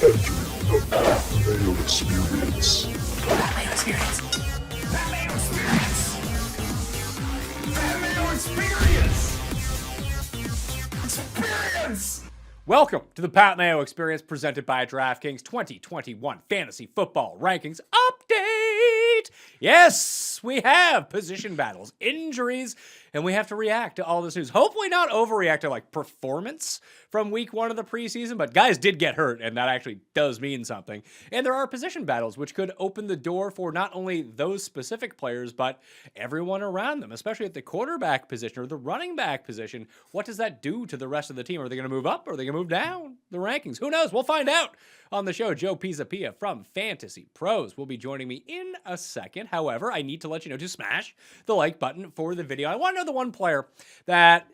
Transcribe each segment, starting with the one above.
The Mayo Experience. That Mayo Experience. That Mayo Experience. That Mayo Experience. Experience. Welcome to the Pat Mayo Experience presented by DraftKings 2021 Fantasy Football Rankings Update. Yes, we have position battles, injuries, and we have to react to all this news. Hopefully not overreact to like performance from week one of the preseason, but guys did get hurt, and that actually does mean something. And there are position battles, which could open the door for not only those specific players, but everyone around them, especially at the quarterback position or the running back position. What does that do to the rest of the team? Are they going to move up? Or are they going to move down the rankings? Who knows? We'll find out on the show. Joe Pisapia from Fantasy Pros will be joining me in a second. However, I need to let you know to smash the like button for the video. I want to know the one player that,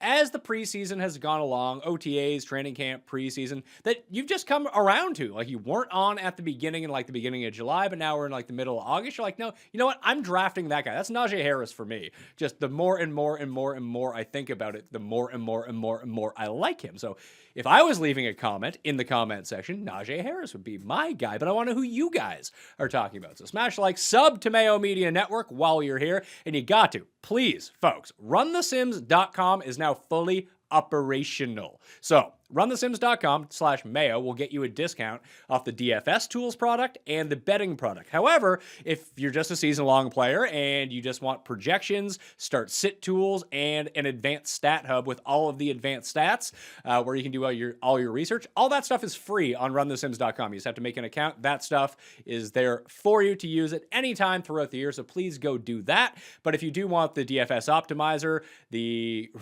as the preseason has gone along, OTAs, training camp, preseason, that you've just come around to. Like, you weren't on at the beginning in like the beginning of July, but now we're in like the middle of August. You're like, no, you know what? I'm drafting that guy. That's Najee Harris for me. Just the more and more and more and more I think about it, the more and more and more and more I like him. So if I was leaving a comment in the comment section, Najee Harris would be my guy, but I want to know who you guys are talking about. So smash like, sub to Mayo Media Network while you're here, and you got to, please, folks, runthesims.com is now fully operational. So runthesims.com/Mayo will get you a discount off the DFS tools product and the betting product. However, if you're just a season-long player and you just want projections, start sit tools, and an advanced stat hub with all of the advanced stats where you can do all your research, all that stuff is free on runthesims.com. You just have to make an account. That stuff is there for you to use at any time throughout the year, so please go do that. But if you do want the DFS optimizer, the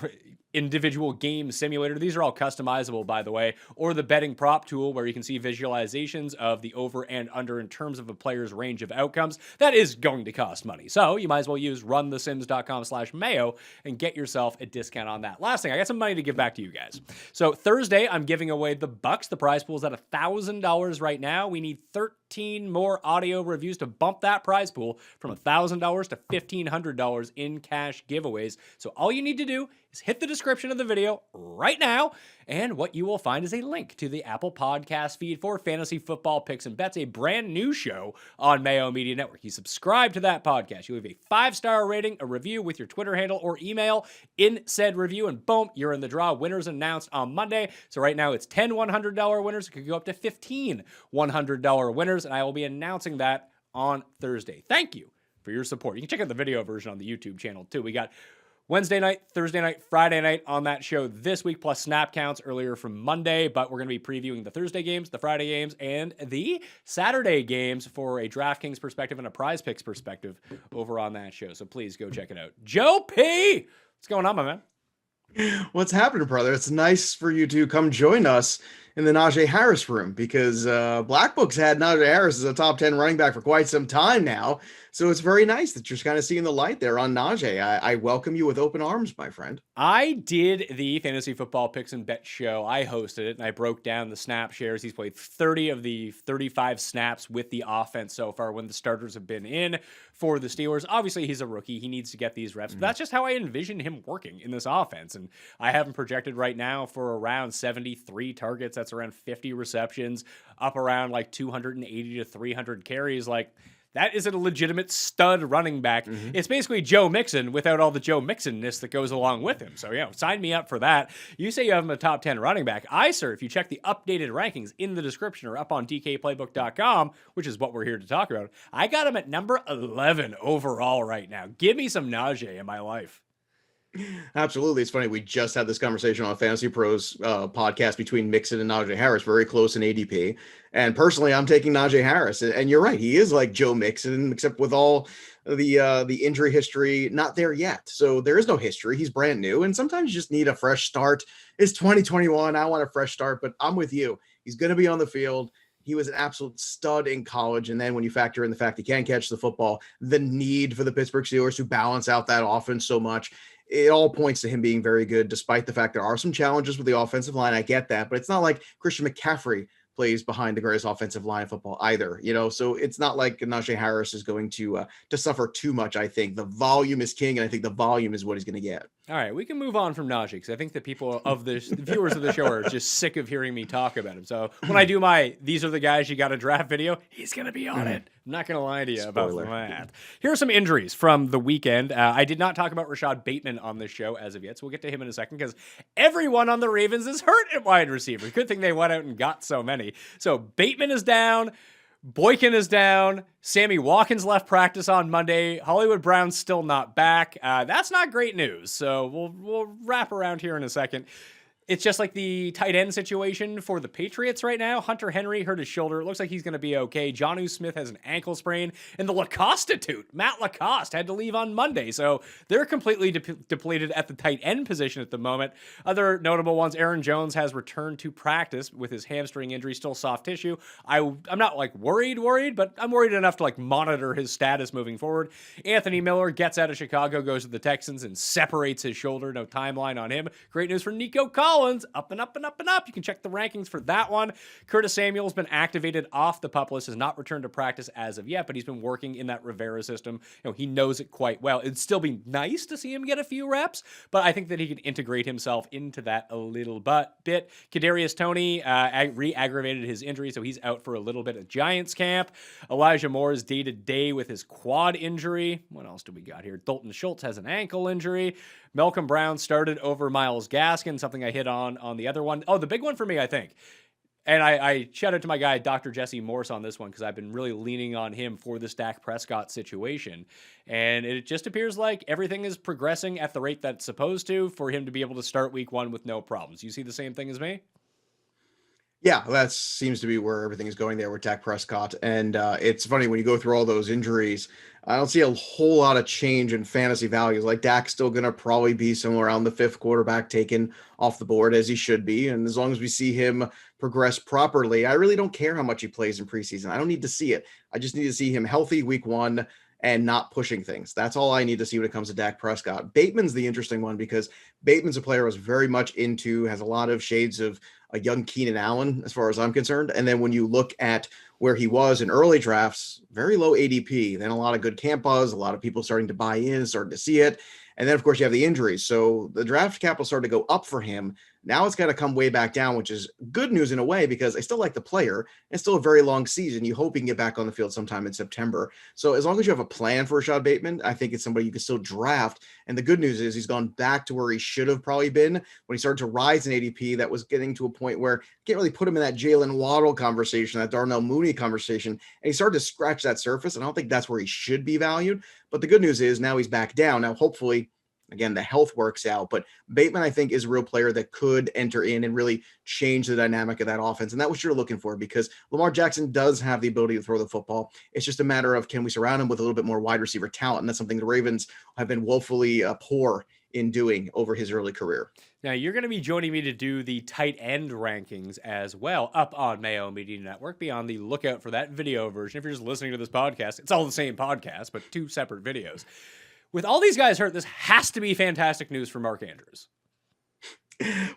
individual game simulator, these are all customizable, by the way, or the betting prop tool where you can see visualizations of the over and under in terms of a player's range of outcomes. That is going to cost money. So you might as well use runthesims.com/Mayo and get yourself a discount on that. Last thing, I got some money to give back to you guys. So Thursday, I'm giving away the Bucks. The prize pool is at $1,000 right now. We need 13 more audio reviews to bump that prize pool from $1,000 to $1,500 in cash giveaways. So all you need to do is hit the description of the video right now, and what you will find is a link to the Apple Podcast feed for Fantasy Football Picks and Bets, a brand new show on Mayo Media Network. You subscribe to that podcast, you leave a 5-star rating, a review with your Twitter handle or email in said review, and boom, you're in the draw. Winners announced on Monday. So right now it's 10 $100 winners. It could go up to 15 $100 winners, and I will be announcing that on Thursday. Thank you for your support. You can check out the video version on the YouTube channel too. We got Wednesday night, Thursday night, Friday night on that show this week, plus snap counts earlier from Monday, but we're going to be previewing the Thursday games, the Friday games, and the Saturday games for a DraftKings perspective and a Prize Picks perspective over on that show. So please go check it out. Joe P! What's going on, my man? What's happening, brother? It's nice for you to come join us in the Najee Harris room because Black Book's had Najee Harris as a top 10 running back for quite some time now. So it's very nice that you're kind of seeing the light there on Najee. I welcome you with open arms, my friend. I did the Fantasy Football Picks and Bet show. I hosted it, and I broke down the snap shares. He's played 30 of the 35 snaps with the offense so far when the starters have been in for the Steelers. Obviously, he's a rookie. He needs to get these reps. But that's just how I envision him working in this offense. And I have him projected right now for around 73 targets. That's around 50 receptions, up around like 280 to 300 carries. Like, that is a legitimate stud running back. It's basically Joe Mixon without all the Joe Mixon-ness that goes along with him. So, sign me up for that. You say you have him a top 10 running back. Sir, if you check the updated rankings in the description or up on DKPlaybook.com, which is what we're here to talk about, I got him at number 11 overall right now. Give me some Najee in my life. Absolutely. It's funny. We just had this conversation on Fantasy Pros podcast between Mixon and Najee Harris, very close in ADP. And personally, I'm taking Najee Harris. And you're right. He is like Joe Mixon, except with all the injury history, not there yet. So there is no history. He's brand new. And sometimes you just need a fresh start. It's 2021. I want a fresh start, but I'm with you. He's going to be on the field. He was an absolute stud in college. And then when you factor in the fact he can't catch the football, the need for the Pittsburgh Steelers to balance out that offense so much, it all points to him being very good, despite the fact there are some challenges with the offensive line. I get that, but it's not like Christian McCaffrey plays behind the greatest offensive line in football either, so it's not like Najee Harris is going to suffer too much. I think the volume is king, and I think the volume is what he's going to get. All right, we can move on from Najee because I think the people of the viewers of the show are just sick of hearing me talk about him. So when I do my "these are the guys you got to draft" video, he's gonna be on it. I'm not gonna lie to you about that. Here are some injuries from the weekend. I did not talk about Rashod Bateman on this show as of yet, so we'll get to him in a second because everyone on the Ravens is hurt at wide receiver. Good thing they went out and got so many. So Bateman is down. Boykin is down. Sammy Watkins left practice on Monday. Hollywood Brown's still not back. That's not great news. So we'll wrap around here in a second. It's just like the tight end situation for the Patriots right now. Hunter Henry hurt his shoulder. It looks like he's going to be okay. Jonnu Smith has an ankle sprain. And the Lacoste-tute, Matt Lacoste, had to leave on Monday. So they're completely depleted at the tight end position at the moment. Other notable ones, Aaron Jones has returned to practice with his hamstring injury, still soft tissue. I'm not like worried, but I'm worried enough to like monitor his status moving forward. Anthony Miller gets out of Chicago, goes to the Texans, and separates his shoulder. No timeline on him. Great news for Nico Collins. Up and up and up and up. You can check the rankings for that one. Curtis Samuel's been activated off the PUP list, has not returned to practice as of yet, but he's been working in that Rivera system. He knows it quite well. It'd still be nice to see him get a few reps, but I think that he can integrate himself into that a little bit. Kadarius Toney re-aggravated his injury, so he's out for a little bit at Giants camp. Elijah Moore is day-to-day with his quad injury. What else do we got here? Dalton Schultz has an ankle injury. Malcolm Brown started over Myles Gaskin, something I hit on the other one. Oh, the big one for me, I think. And I shout out to my guy, Dr. Jesse Morse, on this one because I've been really leaning on him for this Dak Prescott situation. And it just appears like everything is progressing at the rate that it's supposed to for him to be able to start week one with no problems. You see the same thing as me? Yeah, that seems to be where everything is going there with Dak Prescott. And it's funny when you go through all those injuries, I don't see a whole lot of change in fantasy values. Like Dak's still going to probably be somewhere around the fifth quarterback taken off the board as he should be. And as long as we see him progress properly, I really don't care how much he plays in preseason. I don't need to see it. I just need to see him healthy week one and not pushing things. That's all I need to see when it comes to Dak Prescott. Bateman's the interesting one because Bateman's a player I was very much into, has a lot of shades of a young Keenan Allen as far as I'm concerned. And then when you look at where he was in early drafts, very low ADP, then a lot of good camp buzz, a lot of people starting to buy in, starting to see it. And then, of course, you have the injuries. So the draft capital started to go up for him. Now it's got to come way back down, which is good news in a way because I still like the player. It's still a very long season. You hope he can get back on the field sometime in September. So as long as you have a plan for Rashod Bateman, I think it's somebody you can still draft. And the good news is he's gone back to where he should have probably been when he started to rise in ADP. That was getting to a point where you can't really put him in that Jalen Waddle conversation, that Darnell Mooney conversation. And he started to scratch that surface. And I don't think that's where he should be valued. But the good news is now he's back down. Now, hopefully, again, the health works out, but Bateman, I think, is a real player that could enter in and really change the dynamic of that offense. And that's what you're looking for because Lamar Jackson does have the ability to throw the football. It's just a matter of can we surround him with a little bit more wide receiver talent? And that's something the Ravens have been woefully poor in doing over his early career. Now, you're going to be joining me to do the tight end rankings as well up on Mayo Media Network. Be on the lookout for that video version. If you're just listening to this podcast, it's all the same podcast, but two separate videos. With all these guys hurt, this has to be fantastic news for Mark Andrews.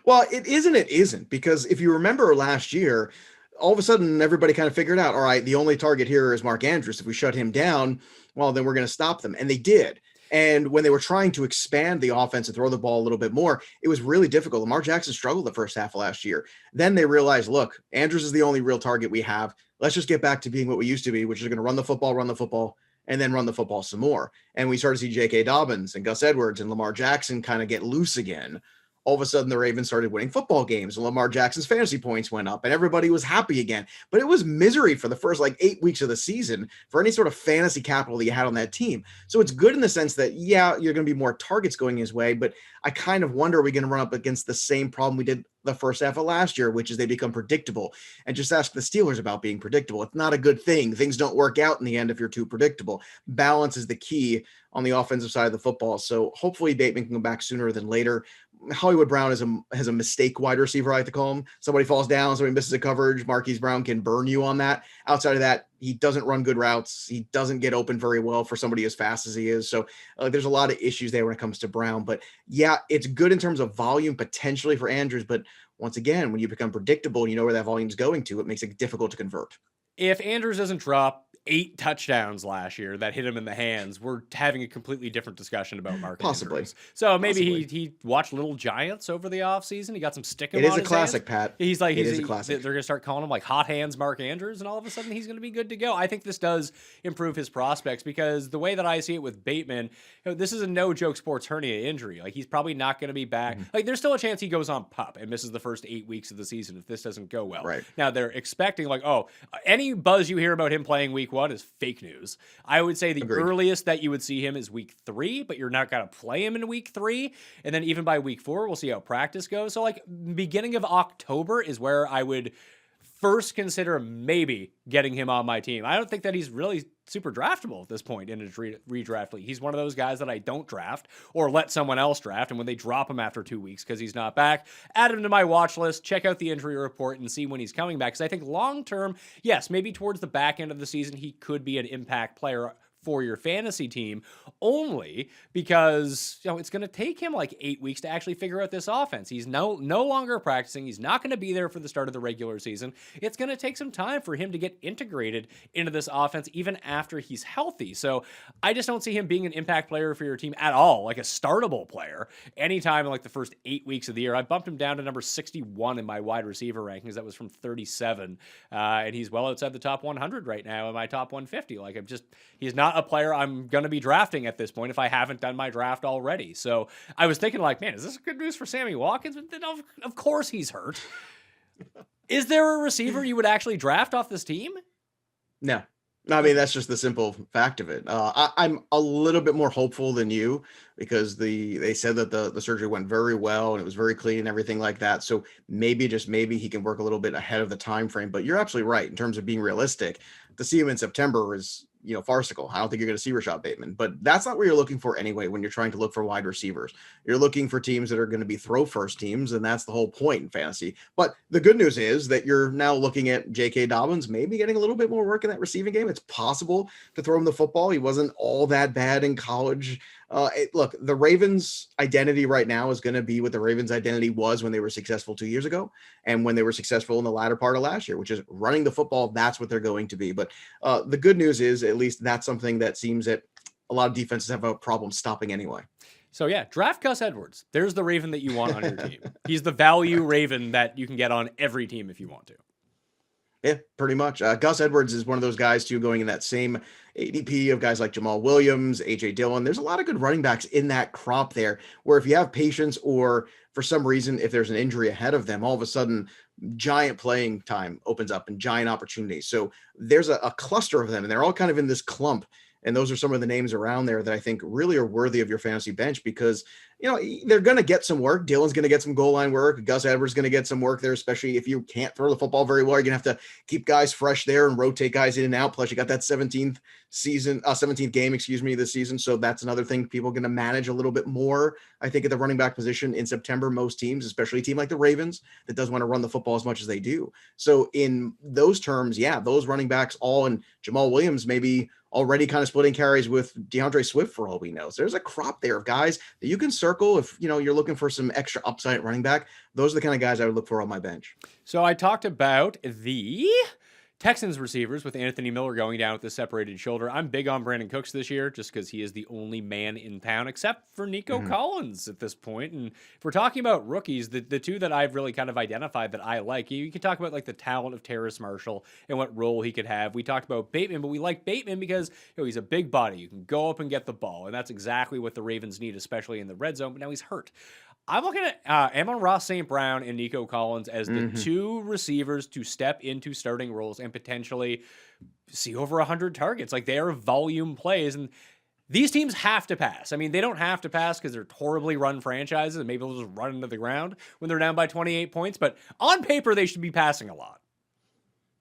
Well, it isn't, because if you remember last year, all of a sudden everybody kind of figured out, all right, the only target here is Mark Andrews. If we shut him down, well, then we're going to stop them. And they did. And when they were trying to expand the offense and throw the ball a little bit more, it was really difficult. Lamar Jackson struggled the first half of last year. Then they realized, look, Andrews is the only real target we have. Let's just get back to being what we used to be, which is going to run the football, and then run the football some more. And we started to see J.K. Dobbins and Gus Edwards and Lamar Jackson kind of get loose again. All of a sudden, the Ravens started winning football games, and Lamar Jackson's fantasy points went up, and everybody was happy again. But it was misery for the first 8 weeks of the season for any sort of fantasy capital that you had on that team. So it's good in the sense that, yeah, you're going to be more targets going his way, but I kind of wonder, are we going to run up against the same problem we did the first half of last year, which is they become predictable? And just ask the Steelers about being predictable. It's not a good thing. Things don't work out in the end if you're too predictable. Balance is the key on the offensive side of the football. So hopefully Bateman can come back sooner than later. Hollywood Brown has a mistake wide receiver, I like to call him. Somebody falls down, somebody misses a coverage. Marquise Brown can burn you on that. Outside of that, he doesn't run good routes. He doesn't get open very well for somebody as fast as he is. So there's a lot of issues there when it comes to Brown. But yeah, it's good in terms of volume potentially for Andrews. But once again, when you become predictable, you know where that volume is going to, it makes it difficult to convert. If Andrews doesn't drop 8 touchdowns last year that hit him in the hands, we're having a completely different discussion about Marquez. Possibly. So maybe he watched Little Giants over the offseason. He got some sticking on his hands. It is a classic, Pat. He's like, it is a classic. They're going to start calling him like Hot Hands Mark Andrews, and all of a sudden he's going to be good to go. I think this does improve his prospects because the way that I see it with Bateman, this is a no-joke sports hernia injury. Like, he's probably not going to be back. Like, there's still a chance he goes on PUP and misses the first 8 weeks of the season if this doesn't go well. Right. Now, they're expecting, like, any buzz you hear about him playing week 1 is fake news. I would say the earliest that you would see him is week 3, but you're not going to play him in week 3. And then even by week 4, we'll see how practice goes. So, like, beginning of October is where I would first consider maybe getting him on my team. I don't think that he's really super draftable at this point in his redraft league. He's one of those guys that I don't draft or let someone else draft. And when they drop him after 2 weeks because he's not back, add him to my watch list, check out the injury report and see when he's coming back. Because I think long-term, yes, maybe towards the back end of the season, he could be an impact player for your fantasy team, only because it's going to take him like 8 weeks to actually figure out this offense. He's no longer practicing. He's not going to be there for the start of the regular season. It's going to take some time for him to get integrated into this offense, even after he's healthy. So I just don't see him being an impact player for your team at all, like a startable player, anytime in like the first 8 weeks of the year. I bumped him down to number 61 in my wide receiver rankings. That was from 37. And he's well outside the top 100 right now in my top 150. Like, he's not a player I'm going to be drafting at this point if I haven't done my draft already. So I was thinking, like, man, is this good news for Sammy Watkins? But then of course he's hurt. Is there a receiver you would actually draft off this team? No. I mean, that's just the simple fact of it. I'm a little bit more hopeful than you because they said that the surgery went very well and it was very clean and everything like that. So maybe, just maybe, he can work a little bit ahead of the time frame. But you're absolutely right in terms of being realistic. To see him in September is, farcical. I don't think you're going to see Rashod Bateman, but that's not what you're looking for anyway when you're trying to look for wide receivers. You're looking for teams that are going to be throw first teams, and that's the whole point in fantasy. But the good news is that you're now looking at J.K. Dobbins maybe getting a little bit more work in that receiving game. It's possible to throw him the football. He wasn't all that bad in college. Look, the Ravens' identity right now is going to be what the Ravens' identity was when they were successful 2 years ago and when they were successful in the latter part of last year, which is running the football. That's what they're going to be. But the good news is at least that's something that seems that a lot of defenses have a problem stopping anyway. So yeah, draft Gus Edwards. There's the Raven that you want on your team. He's the value Raven that you can get on every team if you want to. Yeah, pretty much. Gus Edwards is one of those guys, too, going in that same ADP of guys like Jamal Williams, A.J. Dillon. There's a lot of good running backs in that crop there, where if you have patience or for some reason, if there's an injury ahead of them, all of a sudden, giant playing time opens up and giant opportunities. So there's a cluster of them, and they're all kind of in this clump. And those are some of the names around there that I think really are worthy of your fantasy bench because, they're going to get some work. Dillon's going to get some goal line work. Gus Edwards is going to get some work there, especially if you can't throw the football very well. You're going to have to keep guys fresh there and rotate guys in and out. Plus, you got that 17th game, this season. So that's another thing people are going to manage a little bit more, I think, at the running back position in September. Most teams, especially a team like the Ravens, that doesn't want to run the football as much as they do. So in those terms, yeah, those running backs all, and Jamal Williams maybe already kind of splitting carries with DeAndre Swift for all we know. So there's a crop there of guys that you can circle if you're looking for some extra upside at running back. Those are the kind of guys I would look for on my bench. So I talked about the Texans receivers with Anthony Miller going down with a separated shoulder. I'm big on Brandon Cooks this year just because he is the only man in town except for Nico Collins at this point. And if we're talking about rookies, the two that I've really kind of identified that I like, you can talk about like the talent of Terrace Marshall and what role he could have. We talked about Bateman, but we like Bateman because he's a big body. You can go up and get the ball, and that's exactly what the Ravens need, especially in the red zone, but now he's hurt. I'm looking at Amon-Ra St. Brown and Nico Collins as the two receivers to step into starting roles and potentially see over 100 targets. Like, they are volume plays, and these teams have to pass. I mean, they don't have to pass because they're horribly run franchises, and maybe they'll just run into the ground when they're down by 28 points, but on paper, they should be passing a lot.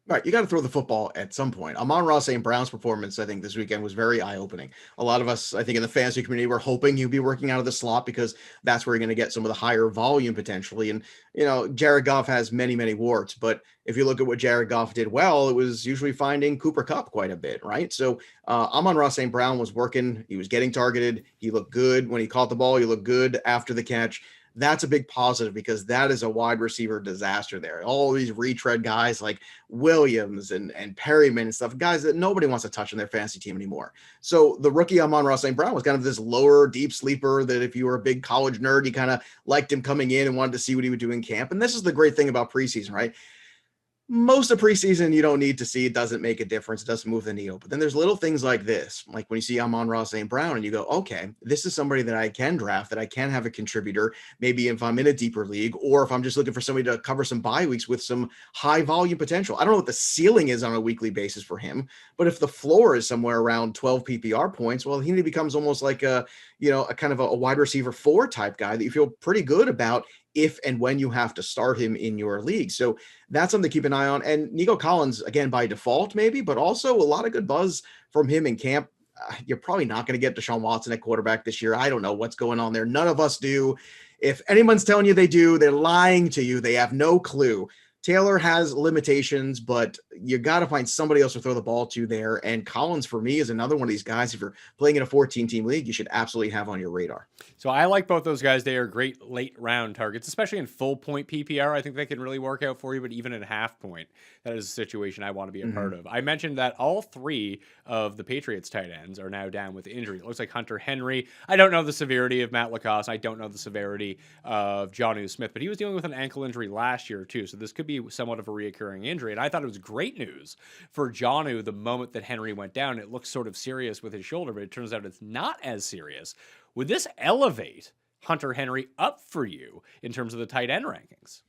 Right, you got to throw the football at some point. Amon-Ra St. Brown's performance, I think, this weekend was very eye-opening. A lot of us, I think, in the fantasy community were hoping he'd be working out of the slot because that's where you're going to get some of the higher volume potentially. And, Jared Goff has many, many warts, but if you look at what Jared Goff did well, it was usually finding Cooper Kupp quite a bit, right? So Amon-Ra St. Brown was working. He was getting targeted. He looked good when he caught the ball. He looked good after the catch. that's a big positive because that is a wide receiver disaster there. All these retread guys like Williams and Perryman and stuff, guys that nobody wants to touch on their fantasy team anymore. So the rookie Amon-Ra St. Brown was kind of this lower deep sleeper that if you were a big college nerd, you kind of liked him coming in and wanted to see what he would do in camp. And this is the great thing about preseason, right? Most of preseason, you don't need to see. It doesn't make a difference. It doesn't move the needle. But then there's little things like this, like when you see Amon-Ra St. Brown and you go, okay, this is somebody that I can draft, that I can have a contributor, maybe if I'm in a deeper league, or if I'm just looking for somebody to cover some bye weeks with some high volume potential. I don't know what the ceiling is on a weekly basis for him, but if the floor is somewhere around 12 PPR points, well, he becomes almost like a kind of a wide receiver 4 type guy that you feel pretty good about if and when you have to start him in your league. So that's something to keep an eye on. And Nico Collins, again, by default, maybe, but also a lot of good buzz from him in camp. You're probably not going to get Deshaun Watson at quarterback this year. I don't know what's going on there. None of us do. If anyone's telling you they do, they're lying to you. They have no clue. Taylor has limitations, but you got to find somebody else to throw the ball to there. And Collins, for me, is another one of these guys. If you're playing in a 14-team league, you should absolutely have on your radar. So I like both those guys. They are great late round targets, especially in full point PPR. I think they can really work out for you, but even in half point, that is a situation I want to be a part of. I mentioned that all 3 of the Patriots tight ends are now down with injury. It looks like Hunter Henry. I don't know the severity of Matt Lacoste. I don't know the severity of Jonnu Smith, but he was dealing with an ankle injury last year too. So this could be somewhat of a reoccurring injury. And I thought it was great news for Jonnu the moment that Henry went down. It looked sort of serious with his shoulder, but it turns out it's not as serious. Would this elevate Hunter Henry up for you in terms of the tight end rankings?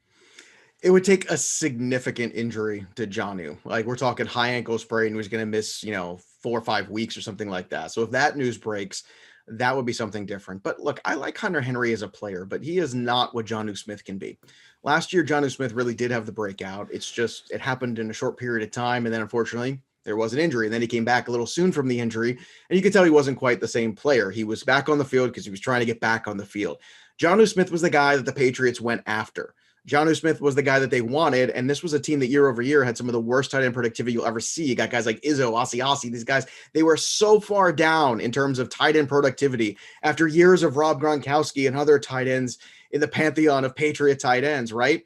It would take a significant injury to Jonnu. Like we're talking high ankle sprain, and he's going to miss, 4 or 5 weeks or something like that. So if that news breaks, that would be something different. But look, I like Hunter Henry as a player, but he is not what Jonnu Smith can be. Last year, Jonnu Smith really did have the breakout. It's just, it happened in a short period of time. And then unfortunately, there was an injury. And then he came back a little soon from the injury. And you could tell he wasn't quite the same player. He was back on the field because he was trying to get back on the field. Jonnu Smith was the guy that the Patriots went after. Jonnu Smith was the guy that they wanted, and this was a team that year over year had some of the worst tight end productivity you'll ever see. You got guys like Izzo, Asiasi, these guys, they were so far down in terms of tight end productivity after years of Rob Gronkowski and other tight ends in the pantheon of Patriot tight ends, right?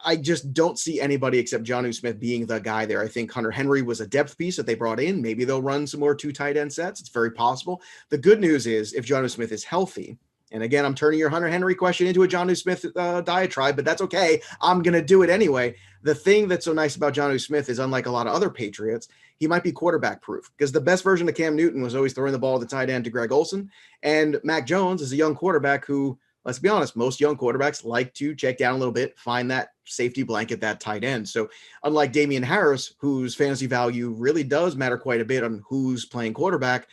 I just don't see anybody except Jonnu Smith being the guy there. I think Hunter Henry was a depth piece that they brought in. Maybe they'll run some more 2 tight end sets. It's very possible. The good news is if Jonnu Smith is healthy, and again, I'm turning your Hunter Henry question into a Jonnu Smith diatribe, but that's okay. I'm going to do it anyway. The thing that's so nice about Jonnu Smith is, unlike a lot of other Patriots, he might be quarterback proof because the best version of Cam Newton was always throwing the ball at the tight end to Greg Olsen. And Mac Jones is a young quarterback who, let's be honest, most young quarterbacks like to check down a little bit, find that safety blanket, that tight end. So unlike Damian Harris, whose fantasy value really does matter quite a bit on who's playing quarterback,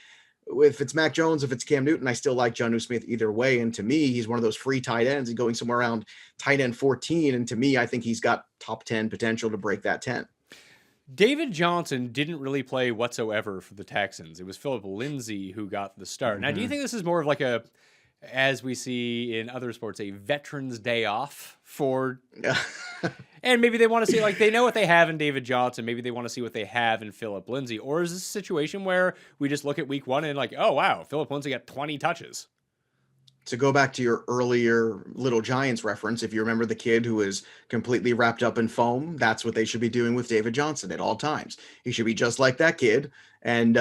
if it's Mac Jones, if it's Cam Newton, I still like Jonnu Smith either way. And to me, he's one of those free tight ends and going somewhere around tight end 14. And to me, I think he's got top 10 potential to break that 10. David Johnson didn't really play whatsoever for the Texans. It was Philip Lindsay who got the start. Now, do you think this is more of like a, as we see in other sports, a Veterans Day off for, and maybe they want to see, like, they know what they have in David Johnson. Maybe they want to see what they have in Philip Lindsay. Or is this a situation where we just look at week 1 and like, oh, wow, Philip Lindsay got 20 touches? To go back to your earlier Little Giants reference, if you remember the kid who is completely wrapped up in foam, that's what they should be doing with David Johnson at all times. He should be just like that kid. And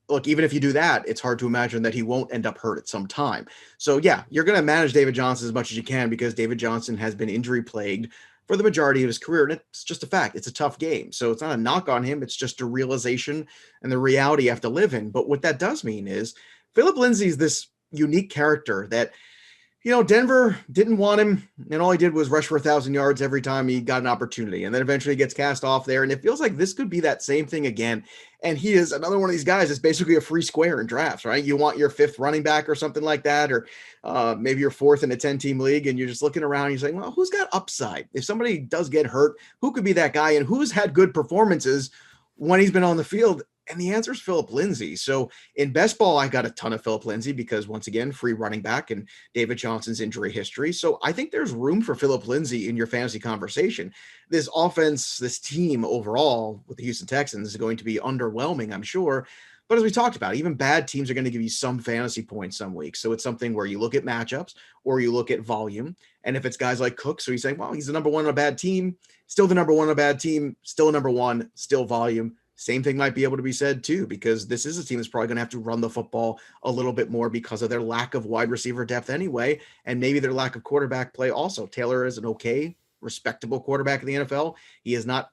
look, even if you do that, it's hard to imagine that he won't end up hurt at some time. So yeah, you're going to manage David Johnson as much as you can because David Johnson has been injury plagued for the majority of his career. And it's just a fact. It's a tough game. So it's not a knock on him. It's just a realization and the reality you have to live in. But what that does mean is Philip Lindsay is this unique character that, Denver didn't want him, and all he did was rush for 1,000 yards every time he got an opportunity, and then eventually gets cast off there, and it feels like this could be that same thing again. And he is another one of these guys that's basically a free square in drafts, right? You want your 5th running back or something like that, or maybe your 4th in a 10-team league, and you're just looking around, and you're saying, well, who's got upside? If somebody does get hurt, who could be that guy, and who's had good performances when he's been on the field? And the answer is Philip Lindsay. So in best ball, I got a ton of Philip Lindsay because, once again, free running back and David Johnson's injury history. So I think there's room for Philip Lindsay in your fantasy conversation. This offense, this team overall with the Houston Texans is going to be underwhelming, I'm sure. But as we talked about, even bad teams are going to give you some fantasy points some weeks. So it's something where you look at matchups or you look at volume. And if it's guys like Cook, so you say, well, he's the number one on a bad team, still the number one on a bad team, still number one, still volume. Same thing might be able to be said too, because this is a team that's probably going to have to run the football a little bit more because of their lack of wide receiver depth anyway, and maybe their lack of quarterback play also. Taylor is an okay, respectable quarterback in the NFL. He is not,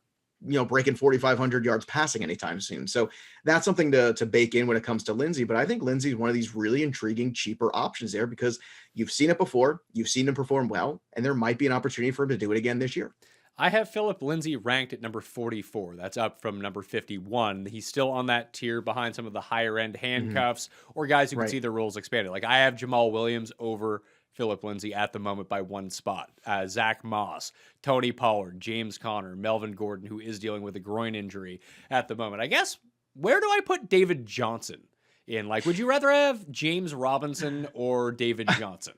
breaking 4,500 yards passing anytime soon. So that's something to bake in when it comes to Lindsay. But I think Lindsay is one of these really intriguing, cheaper options there because you've seen it before, you've seen him perform well, and there might be an opportunity for him to do it again this year. I have Philip Lindsay ranked at number 44. That's up from number 51. He's still on that tier behind some of the higher end handcuffs or guys who can see their roles expanded. Like I have Jamal Williams over Philip Lindsay at the moment by one spot. Zach Moss, Tony Pollard, James Conner, Melvin Gordon, who is dealing with a groin injury at the moment. I guess, where do I put David Johnson in? Like, would you rather have James Robinson or David Johnson?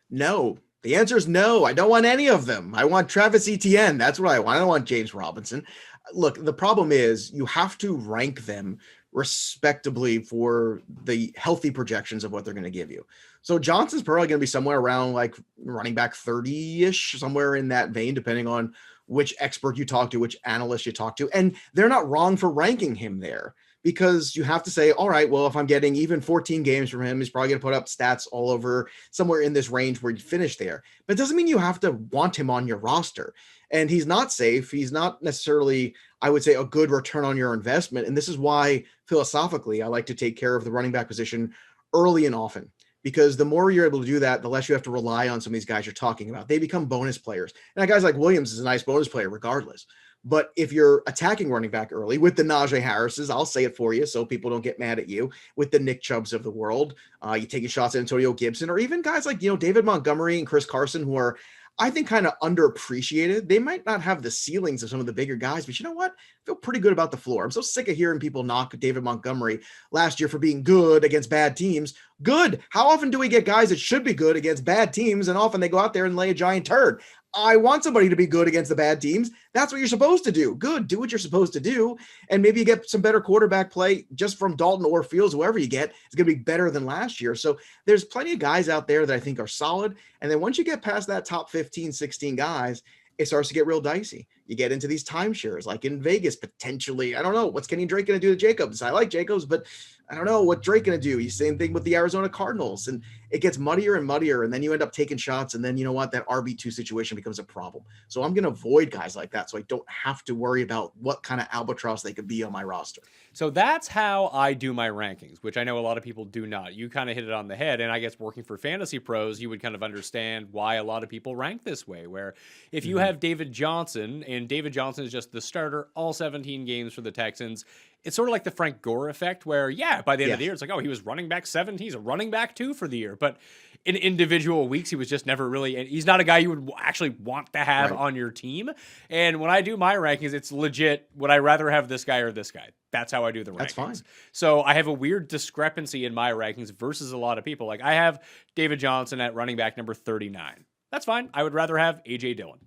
No. The answer is no. I don't want any of them. I want Travis Etienne. That's what I want. I don't want James Robinson. Look, the problem is you have to rank them respectably for the healthy projections of what they're going to give you. So Johnson's probably going to be somewhere around like running back 30-ish, somewhere in that vein, depending on which expert you talk to, which analyst you talk to. And they're not wrong for ranking him there. Because you have to say, all right, well, if I'm getting even 14 games from him, he's probably going to put up stats all over somewhere in this range where you finish there. But it doesn't mean you have to want him on your roster. And he's not safe. He's not necessarily, I would say, a good return on your investment. And this is why, philosophically, I like to take care of the running back position early and often. Because the more you're able to do that, the less you have to rely on some of these guys you're talking about. They become bonus players. And guys like Williams is a nice bonus player regardless. But if you're attacking running back early with the Najee Harrises, I'll say it for you so people don't get mad at you, with the Nick Chubbs of the world, you taking shots at Antonio Gibson, or even guys like, David Montgomery and Chris Carson, who are, I think, kind of underappreciated. They might not have the ceilings of some of the bigger guys, but you know what? I feel pretty good about the floor. I'm so sick of hearing people knock David Montgomery last year for being good against bad teams. Good. How often do we get guys that should be good against bad teams, and often they go out there and lay a giant turd? I want somebody to be good against the bad teams. That's what you're supposed to do. Good. Do what you're supposed to do. And maybe you get some better quarterback play just from Dalton or Fields, whoever you get, is going to be better than last year. So there's plenty of guys out there that I think are solid. And then once you get past that top 15, 16 guys, it starts to get real dicey. You get into these timeshares, like in Vegas, potentially. I don't know. What's Kenny Drake going to do to Jacobs? I like Jacobs, but I don't know what Drake going to do. Same thing with the Arizona Cardinals. And it gets muddier and muddier. And then you end up taking shots. And then you know what? That RB2 situation becomes a problem. So I'm going to avoid guys like that so I don't have to worry about what kind of albatross they could be on my roster. So that's how I do my rankings, which I know a lot of people do not. You kind of hit it on the head. And I guess working for Fantasy Pros, you would kind of understand why a lot of people rank this way, where if you have David Johnson, and David Johnson is just the starter all 17 games for the Texans, it's sort of like the Frank Gore effect where, by the end of the year, it's like, oh, he was running back 7. He's a running back 2 for the year. But in individual weeks, he was just never really, and he's not a guy you would actually want to have on your team. And when I do my rankings, it's legit. Would I rather have this guy or this guy? That's how I do the rankings. That's fine. So I have a weird discrepancy in my rankings versus a lot of people. Like I have David Johnson at running back number 39. That's fine. I would rather have A.J. Dillon.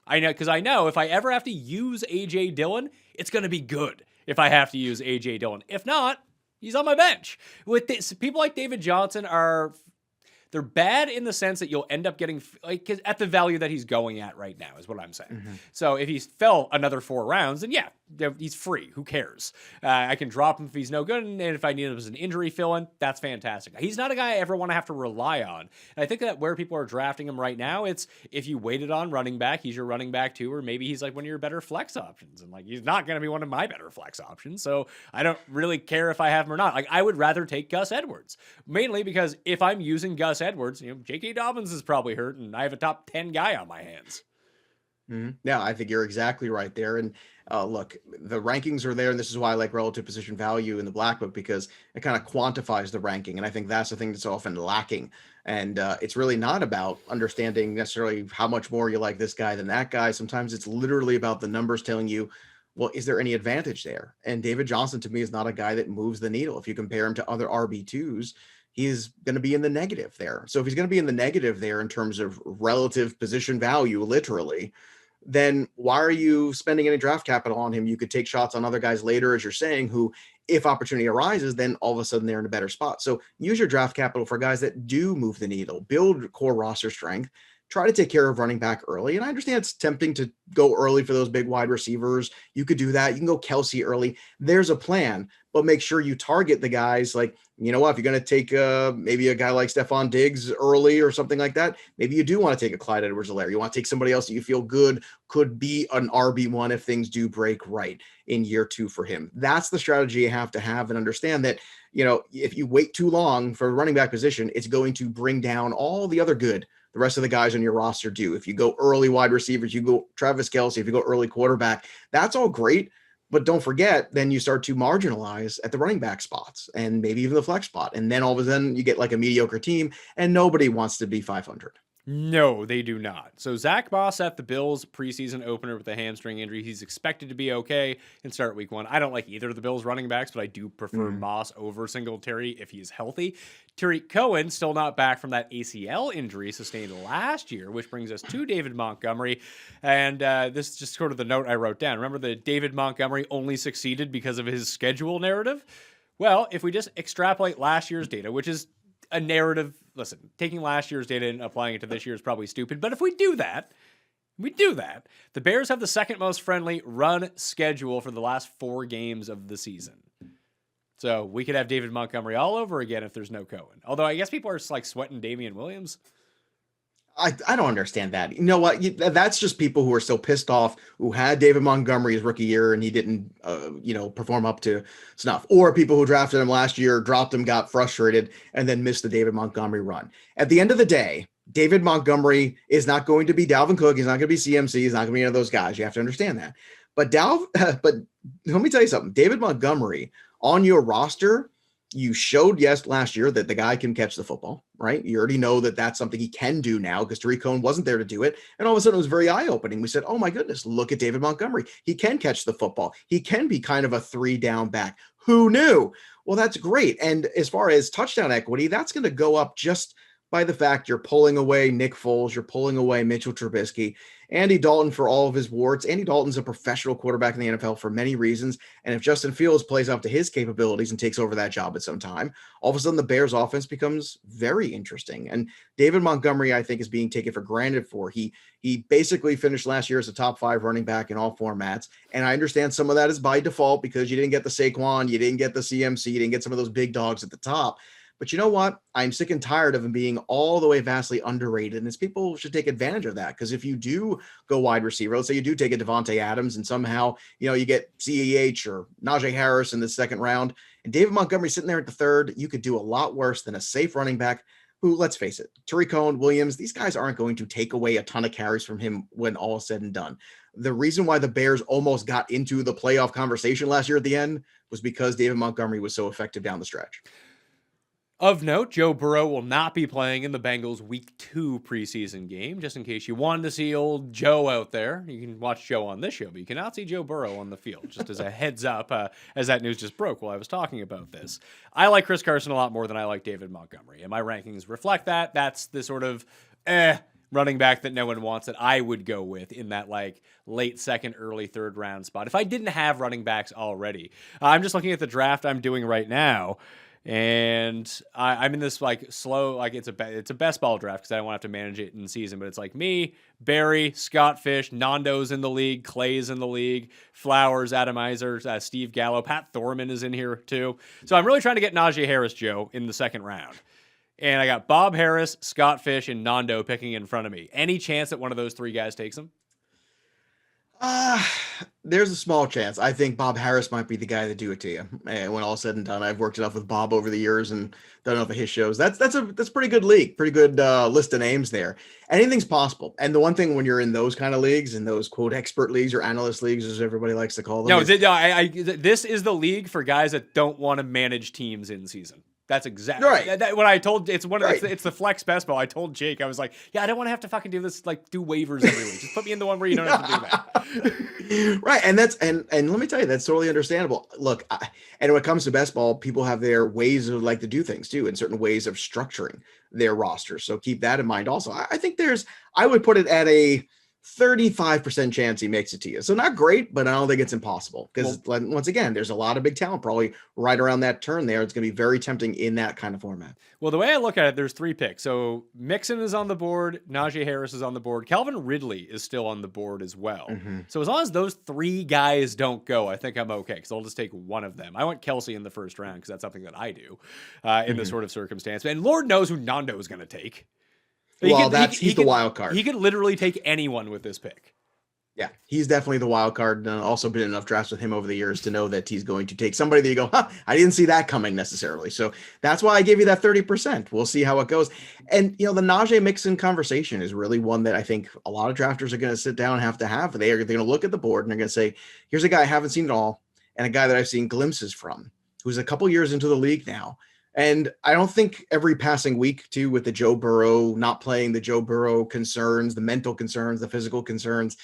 I know, because I know if I ever have to use A.J. Dillon, it's going to be good if I have to use A.J. Dillon. If not, he's on my bench. With this, people like David Johnson they're bad in the sense that you'll end up getting at the value that he's going at right now is what I'm saying. So if he fell another 4 rounds, then he's free. Who cares? I can drop him if he's no good. And if I need him as an injury fill-in, that's fantastic. He's not a guy I ever want to have to rely on. And I think that where people are drafting him right now, it's if you waited on running back, he's your running back 2, or maybe he's like one of your better flex options. And he's not going to be one of my better flex options. So I don't really care if I have him or not. I would rather take Gus Edwards, mainly because if I'm using Gus Edwards, J.K. Dobbins is probably hurt, and I have a top 10 guy on my hands. Yeah, I think you're exactly right there. And look, the rankings are there, and this is why I like relative position value in the Black Book, because it kind of quantifies the ranking. And I think that's the thing that's often lacking. And it's really not about understanding necessarily how much more you like this guy than that guy. Sometimes it's literally about the numbers telling you, well, is there any advantage there? And David Johnson, to me, is not a guy that moves the needle. If you compare him to other RB2s, he's going to be in the negative there. So if he's going to be in the negative there in terms of relative position value, literally, then why are you spending any draft capital on him? You could take shots on other guys later, as you're saying, who, if opportunity arises, then all of a sudden they're in a better spot. So use your draft capital for guys that do move the needle, build core roster strength, try to take care of running back early. And I understand it's tempting to go early for those big wide receivers. You could do that. You can go Kelsey early. There's a plan, but make sure you target the guys like, you know what, if you're going to take maybe a guy like Stephon Diggs early or something like that, maybe you do want to take a Clyde Edwards-Helaire. You want to take somebody else that you feel good could be an RB1 if things do break right in year 2 for him. That's the strategy you have to have, and understand that, you know, if you wait too long for a running back position, it's going to bring down all the other good the rest of the guys on your roster do. If you go early wide receivers, you go Travis Kelce, if you go early quarterback, that's all great. But don't forget, then you start to marginalize at the running back spots and maybe even the flex spot. And then all of a sudden you get like a mediocre team, and nobody wants to be 500. No, they do not. So Zach Moss at the Bills preseason opener with a hamstring injury. He's expected to be okay and start week 1. I don't like either of the Bills running backs, but I do prefer Moss over Singletary if he's healthy. Tariq Cohen still not back from that ACL injury sustained last year, which brings us to David Montgomery. And this is just sort of the note I wrote down. Remember that David Montgomery only succeeded because of his schedule narrative? Well, if we just extrapolate last year's data, which is a narrative, listen, taking last year's data and applying it to this year is probably stupid, but if we do that, the Bears have the second most friendly run schedule for the last 4 games of the season. So we could have David Montgomery all over again if there's no Cohen. Although I guess people are like sweating Damian Williams. I don't understand that. You know what? That's just people who are still pissed off, who had David Montgomery his rookie year and he didn't, perform up to snuff. Or people who drafted him last year, dropped him, got frustrated, and then missed the David Montgomery run. At the end of the day, David Montgomery is not going to be Dalvin Cook. He's not going to be CMC. He's not going to be any of those guys. You have to understand that. But let me tell you something. David Montgomery on your roster, you showed last year that the guy can catch the football, right? You already know that that's something he can do now because Tariq Cohen wasn't there to do it. And all of a sudden it was very eye-opening. We said, oh my goodness, look at David Montgomery. He can catch the football. He can be kind of a 3-down back. Who knew? Well, that's great. And as far as touchdown equity, that's going to go up just by the fact you're pulling away Nick Foles, you're pulling away Mitchell Trubisky, Andy Dalton for all of his warts. Andy Dalton's a professional quarterback in the NFL for many reasons. And if Justin Fields plays up to his capabilities and takes over that job at some time, all of a sudden the Bears offense becomes very interesting. And David Montgomery, I think, is being taken for granted for. He basically finished last year as a top 5 running back in all formats. And I understand some of that is by default because you didn't get the Saquon, you didn't get the CMC, you didn't get some of those big dogs at the top. But you know what? I'm sick and tired of him being all the way vastly underrated. And it's people should take advantage of that. Because if you do go wide receiver, let's say you do take a Devontae Adams and somehow, you get CEH or Najee Harris in the second round, and David Montgomery sitting there at the third, you could do a lot worse than a safe running back who, let's face it, Tariq Cohen, Williams, these guys aren't going to take away a ton of carries from him when all is said and done. The reason why the Bears almost got into the playoff conversation last year at the end was because David Montgomery was so effective down the stretch. Of note, Joe Burrow will not be playing in the Bengals Week 2 preseason game. Just in case you wanted to see old Joe out there, you can watch Joe on this show, but you cannot see Joe Burrow on the field. Just as a heads up, as that news just broke while I was talking about this. I like Chris Carson a lot more than I like David Montgomery, and my rankings reflect that. That's the sort of running back that no one wants that I would go with in that like late second, early third round spot. If I didn't have running backs already, I'm just looking at the draft I'm doing right now. And I'm in this like slow, like it's a best ball draft because I don't want to have to manage it in season, but it's like me, Barry, Scott Fish, Nando's in the league, Clay's in the league, Flowers, Adam Iser, Steve Gallo, Pat Thorman is in here too. So I'm really trying to get Najee Harris, Joe, in the second round. And I got Bob Harris, Scott Fish, and Nando picking in front of me. Any chance that one of those 3 guys takes him? There's a small chance. I think Bob Harris might be the guy to do it to you. And when all said and done, I've worked enough with Bob over the years and done enough of his shows. That's pretty good league, pretty good list of names there. Anything's possible. And the one thing when you're in those kind of leagues, in those quote expert leagues or analyst leagues, as everybody likes to call them. This is the league for guys that don't want to manage teams in season. That's exactly right. When I told it's it's the flex best ball. I told Jake, I was like, yeah, I don't want to have to fucking do this, like do waivers every week. Just put me in the one where you don't have to do that. Right. And and let me tell you, that's totally understandable. Look, and when it comes to best ball, people have their ways of like to do things too, and certain ways of structuring their rosters. So keep that in mind. Also, I think I would put it at a 35% chance he makes it to you. So not great, but I don't think it's impossible because once again, there's a lot of big talent probably right around that turn there. It's going to be very tempting in that kind of format. Well, the way I look at it, there's 3 picks. So Mixon is on the board. Najee Harris is on the board. Calvin Ridley is still on the board as well. So as long as those 3 guys don't go, I think I'm okay because I'll just take one of them. I want Kelsey in the first round because that's something that I do in this sort of circumstance. And Lord knows who Nando is going to take. He's the wild card. He could literally take anyone with this pick. Yeah, he's definitely the wild card. Also been enough drafts with him over the years to know that he's going to take somebody that you go, I didn't see that coming necessarily. So that's why I gave you that 30%. We'll see how it goes. And, the Najee Mixon conversation is really one that I think a lot of drafters are going to sit down and have to have. They're going to look at the board and they're going to say, here's a guy I haven't seen at all and a guy that I've seen glimpses from, who's a couple years into the league now. And I don't think every passing week, too, with the Joe Burrow not playing, the Joe Burrow concerns, the mental concerns, the physical concerns,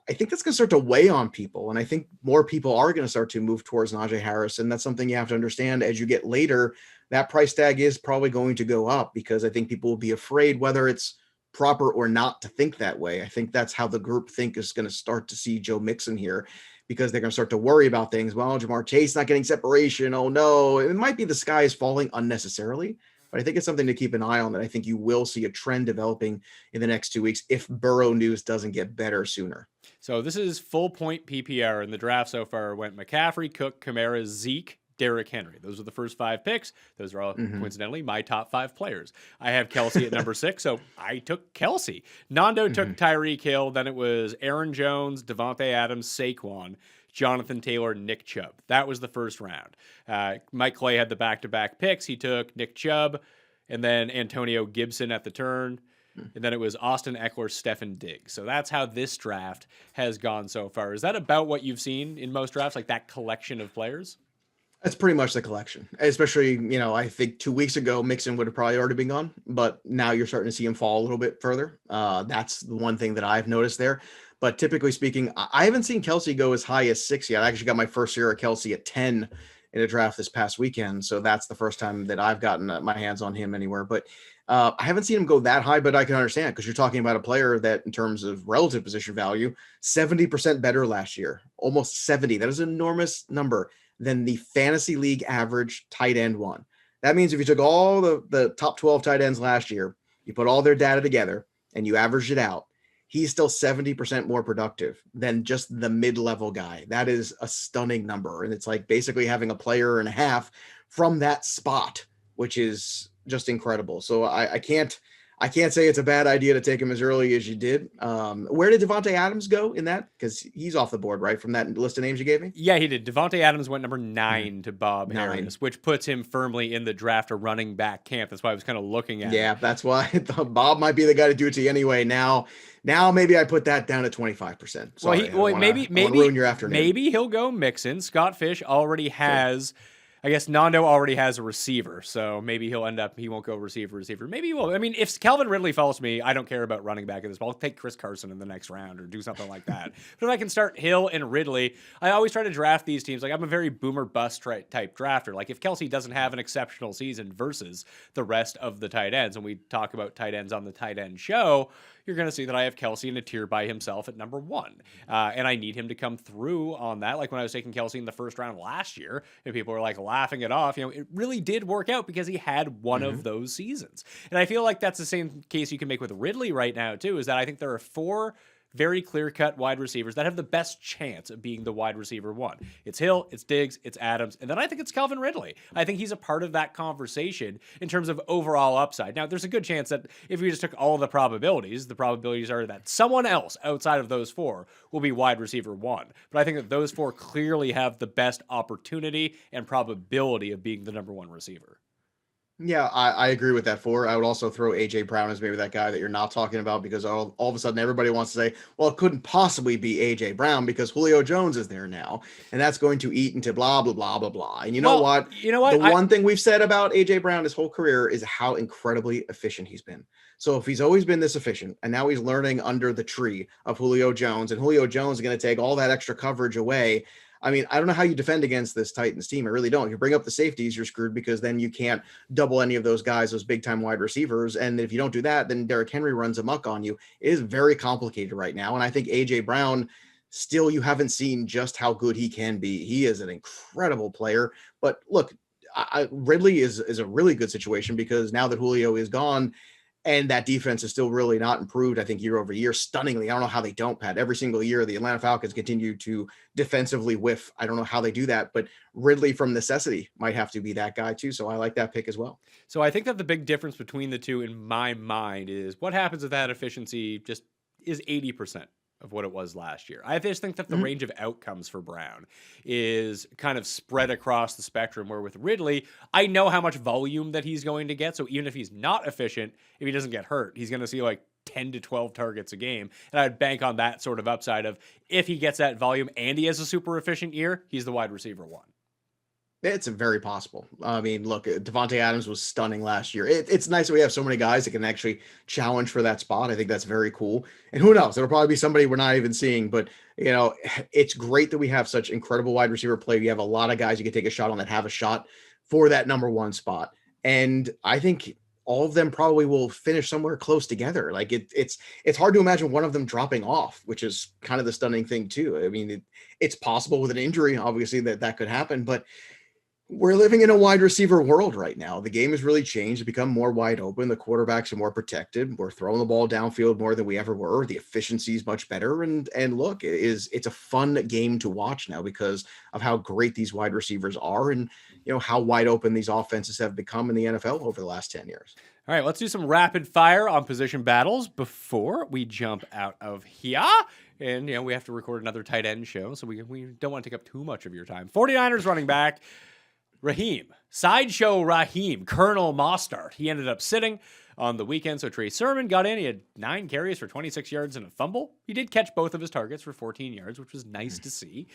I think that's going to start to weigh on people. And I think more people are going to start to move towards Najee Harris. And that's something you have to understand as you get later. That price tag is probably going to go up because I think people will be afraid whether it's proper or not to think that way. I think that's how the group think is going to start to see Joe Mixon here, because they're going to start to worry about things. Well, Jamar Chase not getting separation. Oh, no. It might be the sky is falling unnecessarily, but I think it's something to keep an eye on that I think you will see a trend developing in the next 2 weeks if Burrow news doesn't get better sooner. So this is full point PPR, and the draft so far went McCaffrey, Cook, Kamara, Zeke, Derrick Henry. Those are the first 5 picks. Those are all coincidentally my top 5 players. I have Kelsey at number 6, so I took Kelsey. Nando took Tyreek Hill. Then it was Aaron Jones, Devontae Adams, Saquon, Jonathan Taylor, Nick Chubb. That was the first round. Mike Clay had the back-to-back picks. He took Nick Chubb and then Antonio Gibson at the turn. And then it was Austin Eckler, Stefan Diggs. So that's how this draft has gone so far. Is that about what you've seen in most drafts, like that collection of players? That's pretty much the collection, especially, I think 2 weeks ago, Mixon would have probably already been gone, but now you're starting to see him fall a little bit further. That's the one thing that I've noticed there. But typically speaking, I haven't seen Kelsey go as high as 6 yet. I actually got my first year of Kelsey at 10 in a draft this past weekend. So that's the first time that I've gotten my hands on him anywhere. But I haven't seen him go that high, but I can understand because you're talking about a player that in terms of relative position value, 70% better last year, almost 70. That is an enormous number than the fantasy league average tight end one. That means if you took all the top 12 tight ends last year, you put all their data together and you average it out, he's still 70% more productive than just the mid-level guy. That is a stunning number. And it's like basically having a player and a half from that spot, which is just incredible. So I can't say it's a bad idea to take him as early as you did. Where did Devontae Adams go in that? Because he's off the board, right? From that list of names you gave me? Yeah, he did. Devontae Adams went number 9 to Bob Harris, which puts him firmly in the draft or running back camp. That's why I was kind of looking at it. That's why I thought Bob might be the guy to do it to you anyway. Now maybe I put that down to 25%. Sorry, maybe ruin your afternoon. Maybe he'll go Mixon. Scott Fish already has... I guess Nando already has a receiver, so maybe he won't go receiver. Maybe he will. I mean, if Calvin Ridley falls to me, I don't care about running back at this point. I'll take Chris Carson in the next round or do something like that. But if I can start Hill and Ridley, I always try to draft these teams. Like I'm a very boomer bust type drafter. Like if Kelsey doesn't have an exceptional season versus the rest of the tight ends, and we talk about tight ends on the tight end show, you're going to see that I have Kelsey in a tier by himself at number 1. And I need him to come through on that. Like when I was taking Kelsey in the first round last year, and people were like laughing it off, it really did work out because he had one of those seasons. And I feel like that's the same case you can make with Ridley right now too, is that I think there are 4 very clear-cut wide receivers that have the best chance of being the wide receiver 1. It's Hill, it's Diggs, it's Adams, and then I think it's Calvin Ridley. I think he's a part of that conversation in terms of overall upside. Now, there's a good chance that if we just took all the probabilities are that someone else outside of those 4 will be wide receiver 1. But I think that those 4 clearly have the best opportunity and probability of being the number 1 receiver. Yeah, I agree with that 4. I would also throw A.J. Brown as maybe that guy that you're not talking about because all of a sudden everybody wants to say, well, it couldn't possibly be A.J. Brown because Julio Jones is there now. And that's going to eat into blah, blah, blah, blah, blah. And you know what? The one thing we've said about A.J. Brown his whole career is how incredibly efficient he's been. So if he's always been this efficient and now he's learning under the tree of Julio Jones and Julio Jones is going to take all that extra coverage away, I mean, I don't know how you defend against this Titans team. I really don't. If you bring up the safeties, you're screwed because then you can't double any of those guys, those big time wide receivers. And if you don't do that, then Derrick Henry runs amok on you. It is very complicated right now. And I think AJ Brown, still, you haven't seen just how good he can be. He is an incredible player. But look, Ridley is a really good situation because now that Julio is gone, and that defense is still really not improved, I think, year over year, stunningly. I don't know how they don't, Pat. Every single year, the Atlanta Falcons continue to defensively whiff. I don't know how they do that, but Ridley from necessity might have to be that guy too. So I like that pick as well. So I think that the big difference between the two in my mind is what happens if that efficiency just is 80% of what it was last year. I just think that the range of outcomes for Brown is kind of spread across the spectrum, where with Ridley, I know how much volume that he's going to get. So even if he's not efficient, if he doesn't get hurt, he's going to see like 10 to 12 targets a game. And I'd bank on that sort of upside of if he gets that volume and he has a super efficient year, he's the wide receiver one. It's very possible. I mean, look, Javonte Adams was stunning last year. It's nice that we have so many guys that can actually challenge for that spot. I think that's very cool. And who knows? It'll probably be somebody we're not even seeing. But, you know, it's great that we have such incredible wide receiver play. You have a lot of guys you can take a shot on that have a shot for that number one spot. And I think all of them probably will finish somewhere close together. Like it's hard to imagine one of them dropping off, which is kind of the stunning thing too. I mean, it's possible with an injury, obviously, that could happen, but we're living in a wide receiver world right now. The game has really changed. It's become more wide open. The quarterbacks are more protected. We're throwing the ball downfield more than we ever were. The efficiency is much better. And look, it's a fun game to watch now because of how great these wide receivers are and, you know, how wide open these offenses have become in the NFL over the last 10 years. All right, let's do some rapid fire on position battles before we jump out of here. And, you know, we have to record another tight end show, so we don't want to take up too much of your time. 49ers running back Sideshow Raheem, Colonel Mostert. He ended up sitting on the weekend, so Trey Sermon got in. He had 9 carries for 26 yards and a fumble. He did catch both of his targets for 14 yards, which was nice to see.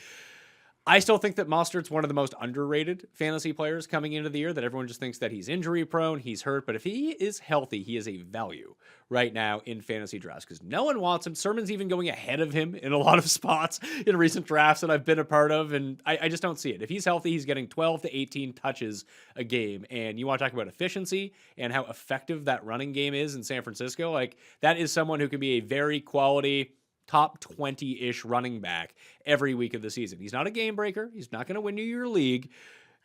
I still think that Mostert's one of the most underrated fantasy players coming into the year, that everyone just thinks that he's injury prone, he's hurt, but if he is healthy, he is a value right now in fantasy drafts because no one wants him. Sermon's even going ahead of him in a lot of spots in recent drafts that I've been a part of, and I just don't see it. If he's healthy, he's getting 12 to 18 touches a game, and you want to talk about efficiency and how effective that running game is in San Francisco, like that is someone who can be a very quality top 20-ish running back every week of the season. He's not a game breaker. He's not going to win you your league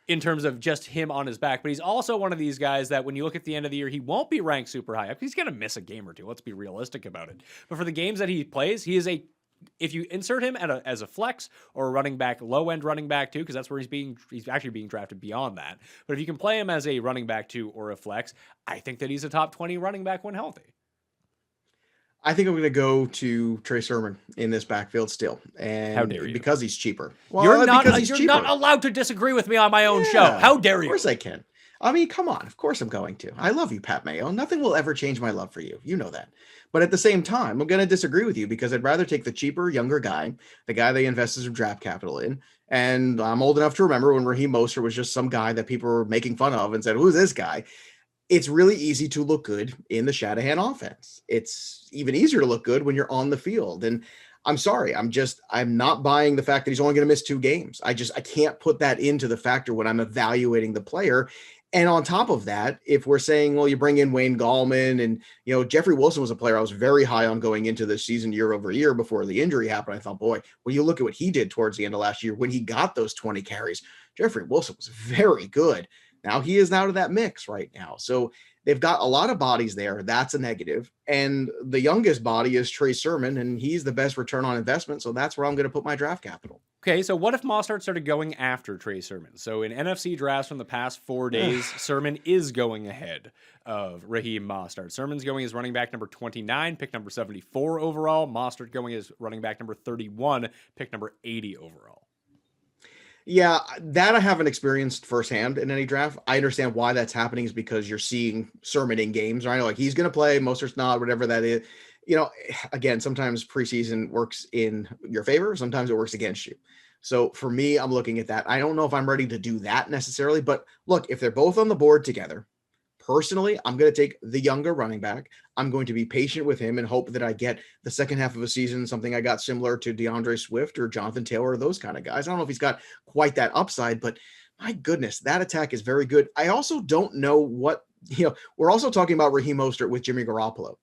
in terms of just him on his back, but he's also one of these guys that when you look at the end of the year, he won't be ranked super high up. He's going to miss a game or two. Let's be realistic about it. But for the games that he plays, he is if you insert him as a flex or a running back, low-end running back too, because that's where he's actually being drafted beyond that. But if you can play him as a running back too or a flex, I think that he's a top 20 running back when healthy. I think I'm going to go to Trey Sermon in this backfield still. And how dare you? Because he's cheaper. Well, you're not allowed to disagree with me on my own show. How dare you? Of course I can. I mean, come on. Of course I'm going to. I love you, Pat Mayo. Nothing will ever change my love for you. You know that. But at the same time, I'm going to disagree with you because I'd rather take the cheaper, younger guy, the guy they invested some draft capital in. And I'm old enough to remember when Raheem Mostert was just some guy that people were making fun of and said, who's this guy? It's really easy to look good in the Shanahan offense. It's even easier to look good when you're on the field. And I'm sorry, I'm not buying the fact that he's only going to miss 2 games. I can't put that into the factor when I'm evaluating the player. And on top of that, if we're saying, well, you bring in Wayne Gallman and, you know, Jeffrey Wilson was a player I was very high on going into this season year over year before the injury happened. I thought, boy, when you look at what he did towards the end of last year, when he got those 20 carries, Jeffrey Wilson was very good. Now he is out of that mix right now. So they've got a lot of bodies there. That's a negative. And the youngest body is Trey Sermon, and he's the best return on investment. So that's where I'm going to put my draft capital. Okay, so what if Mostert started going after Trey Sermon? So in NFC drafts from the past 4 days, Sermon is going ahead of Raheem Mostert. Sermon's going as running back number 29, pick number 74 overall. Mostert going as running back number 31, pick number 80 overall. Yeah, that I haven't experienced firsthand in any draft. I understand why that's happening is because you're seeing Sermon in games, right? Like he's going to play, Mostert's not, whatever that is. You know, again, sometimes preseason works in your favor. Sometimes it works against you. So for me, I'm looking at that. I don't know if I'm ready to do that necessarily, but look, if they're both on the board together, Personally, I'm going to take the younger running back. I'm going to be patient with him and hope that I get the second half of a season, something I got similar to DeAndre Swift or Jonathan Taylor, or those kind of guys. I don't know if he's got quite that upside, but my goodness, that attack is very good. I also don't know what, we're also talking about Raheem Mostert with Jimmy Garoppolo.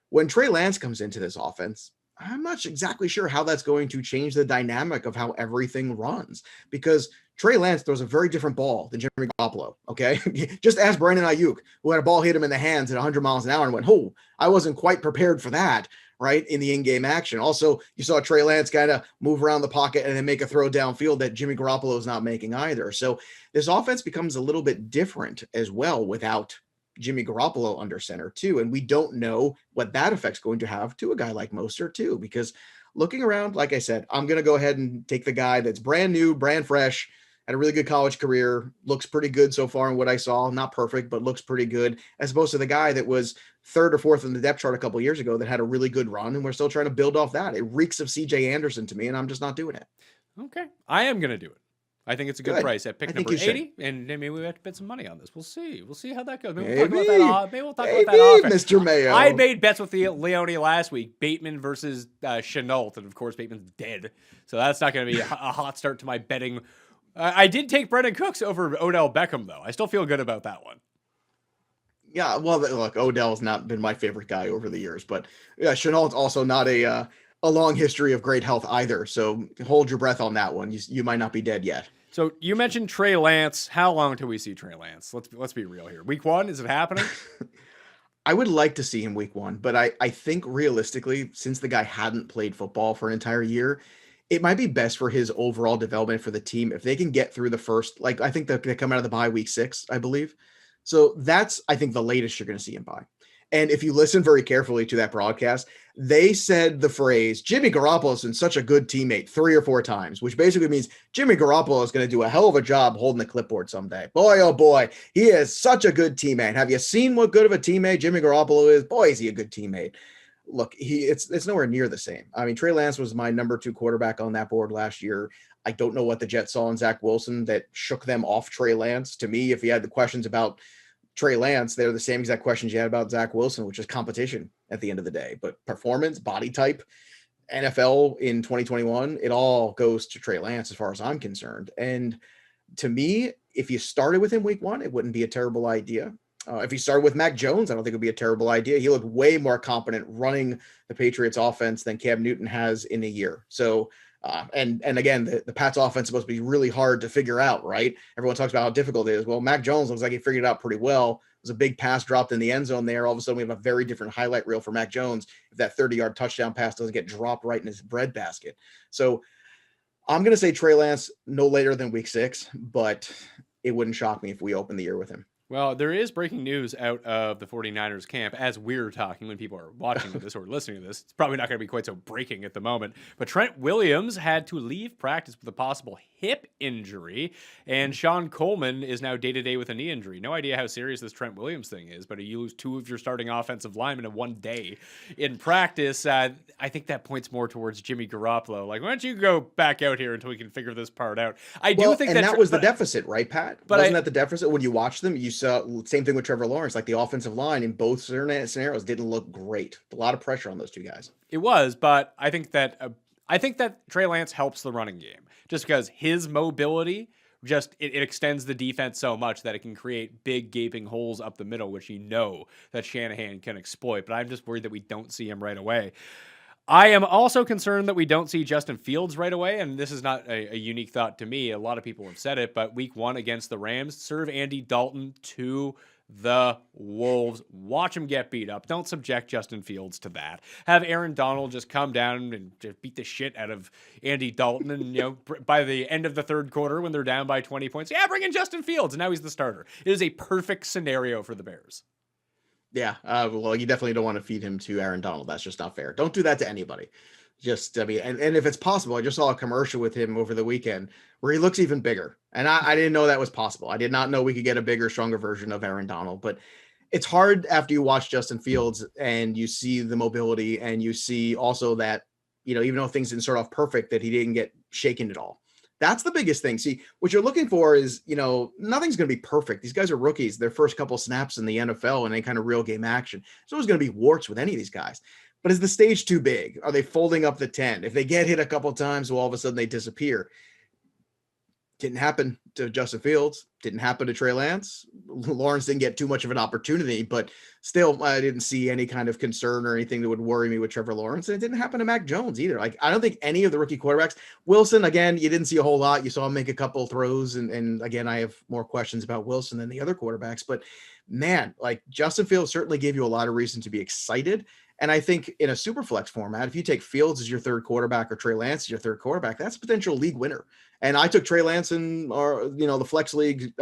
When Trey Lance comes into this offense, I'm not exactly sure how that's going to change the dynamic of how everything runs, because Trey Lance throws a very different ball than Jimmy Garoppolo. Okay. Just ask Brandon Ayuk, who had a ball hit him in the hands at 100 miles an hour and went, oh, I wasn't quite prepared for that. Right. In the in-game action. Also, you saw Trey Lance kind of move around the pocket and then make a throw downfield that Jimmy Garoppolo is not making either. So this offense becomes a little bit different as well without Jimmy Garoppolo under center too. And we don't know what that effect's going to have to a guy like Mostert too, because looking around, like I said, I'm going to go ahead and take the guy that's brand new, brand fresh, had a really good college career, looks pretty good so far in what I saw. Not perfect, but looks pretty good, as opposed to the guy that was third or fourth in the depth chart a couple of years ago that had a really good run, and we're still trying to build off that. It reeks of CJ Anderson to me, and I'm just not doing it. Okay. I am going to do it. I think it's a good price at pick number 80, and maybe we have to bet some money on this. We'll see. We'll see how that goes. Maybe we'll talk about that offense. Mr. Mayo. I made bets with Leone last week. Bateman versus Chenault, and of course Bateman's dead, so that's not going to be a hot start to my betting. I did take Brendan Cooks over Odell Beckham, though. I still feel good about that one. Yeah, well, look, Odell's not been my favorite guy over the years, but yeah, Chenault's also not a long history of great health either. So hold your breath on that one. You might not be dead yet. So you mentioned Trey Lance. How long till we see Trey Lance? Let's be real here. Week 1, is it happening? I would like to see him week 1, but I think realistically, since the guy hadn't played football for an entire year, it might be best for his overall development for the team if they can get through the first, like I think they come out of the bye week 6, I believe. So that's, I think, the latest you're going to see him by. And if you listen very carefully to that broadcast, they said the phrase, Jimmy Garoppolo's been such a good teammate 3 or 4 times, which basically means Jimmy Garoppolo is going to do a hell of a job holding the clipboard someday. Boy, oh boy, he is such a good teammate. Have you seen what good of a teammate Jimmy Garoppolo is? Boy, is he a good teammate. Look, it's nowhere near the same. I mean, Trey Lance was my number 2 quarterback on that board last year. I don't know what the Jets saw in Zach Wilson that shook them off Trey Lance. To me, if you had the questions about Trey Lance, they're the same exact questions you had about Zach Wilson, which is competition at the end of the day. But performance, body type, NFL in 2021, it all goes to Trey Lance as far as I'm concerned. And to me, if you started with him week 1, it wouldn't be a terrible idea. If you started with Mac Jones, I don't think it would be a terrible idea. He looked way more competent running the Patriots offense than Cam Newton has in a year. So, and again, the Pats offense is supposed to be really hard to figure out, right? Everyone talks about how difficult it is. Well, Mac Jones looks like he figured it out pretty well. There's a big pass dropped in the end zone there. All of a sudden, we have a very different highlight reel for Mac Jones if that 30-yard touchdown pass doesn't get dropped right in his breadbasket. So I'm going to say Trey Lance no later than week 6, but it wouldn't shock me if we open the year with him. Well, there is breaking news out of the 49ers camp as we're talking. When people are watching this or listening to this, it's probably not going to be quite so breaking at the moment. But Trent Williams had to leave practice with a possible hip injury, and Sean Coleman is now day-to-day with a knee injury. No idea how serious this Trent Williams thing is, but you lose 2 of your starting offensive linemen in 1 day in practice. I think that points more towards Jimmy Garoppolo. Like, why don't you go back out here until we can figure this part out? I do think that was the deficit, right, Pat? But wasn't that the deficit when you watch them? You saw same thing with Trevor Lawrence. Like the offensive line in both scenarios didn't look great. A lot of pressure on those 2 guys. It was, but I think that Trey Lance helps the running game just because his mobility it extends the defense so much that it can create big gaping holes up the middle, which that Shanahan can exploit. But I'm just worried that we don't see him right away. I am also concerned that we don't see Justin Fields right away, and this is not a unique thought to me. A lot of people have said it, but week 1 against the Rams, serve Andy Dalton to the Wolves. Watch him get beat up. Don't subject Justin Fields to that. Have Aaron Donald just come down and just beat the shit out of Andy Dalton, and by the end of the 3rd quarter when they're down by 20 points, bring in Justin Fields, and now he's the starter. It is a perfect scenario for the Bears. Yeah, well, you definitely don't want to feed him to Aaron Donald. That's just not fair. Don't do that to anybody. And if it's possible, I just saw a commercial with him over the weekend where he looks even bigger. And I didn't know that was possible. I did not know we could get a bigger, stronger version of Aaron Donald. But it's hard after you watch Justin Fields and you see the mobility and you see also that, even though things didn't start off perfect, that he didn't get shaken at all. That's the biggest thing. See, what you're looking for is, nothing's going to be perfect. These guys are rookies. Their first couple snaps in the NFL and any kind of real game action. There's always going to be warts with any of these guys. But is the stage too big? Are they folding up the 10? If they get hit a couple times, well, all of a sudden they disappear. Didn't happen to Justin Fields. Didn't happen to Trey Lance. Lawrence didn't get too much of an opportunity, but still, I didn't see any kind of concern or anything that would worry me with Trevor Lawrence. And it didn't happen to Mac Jones either. Like, I don't think any of the rookie quarterbacks. Wilson, again, you didn't see a whole lot. You saw him make a couple of throws. And again, I have more questions about Wilson than the other quarterbacks. But man, like, Justin Fields certainly gave you a lot of reason to be excited. And I think in a super flex format, if you take Fields as your third quarterback or Trey Lance as your third quarterback, that's a potential league winner. And I took Trey Lance in the flex league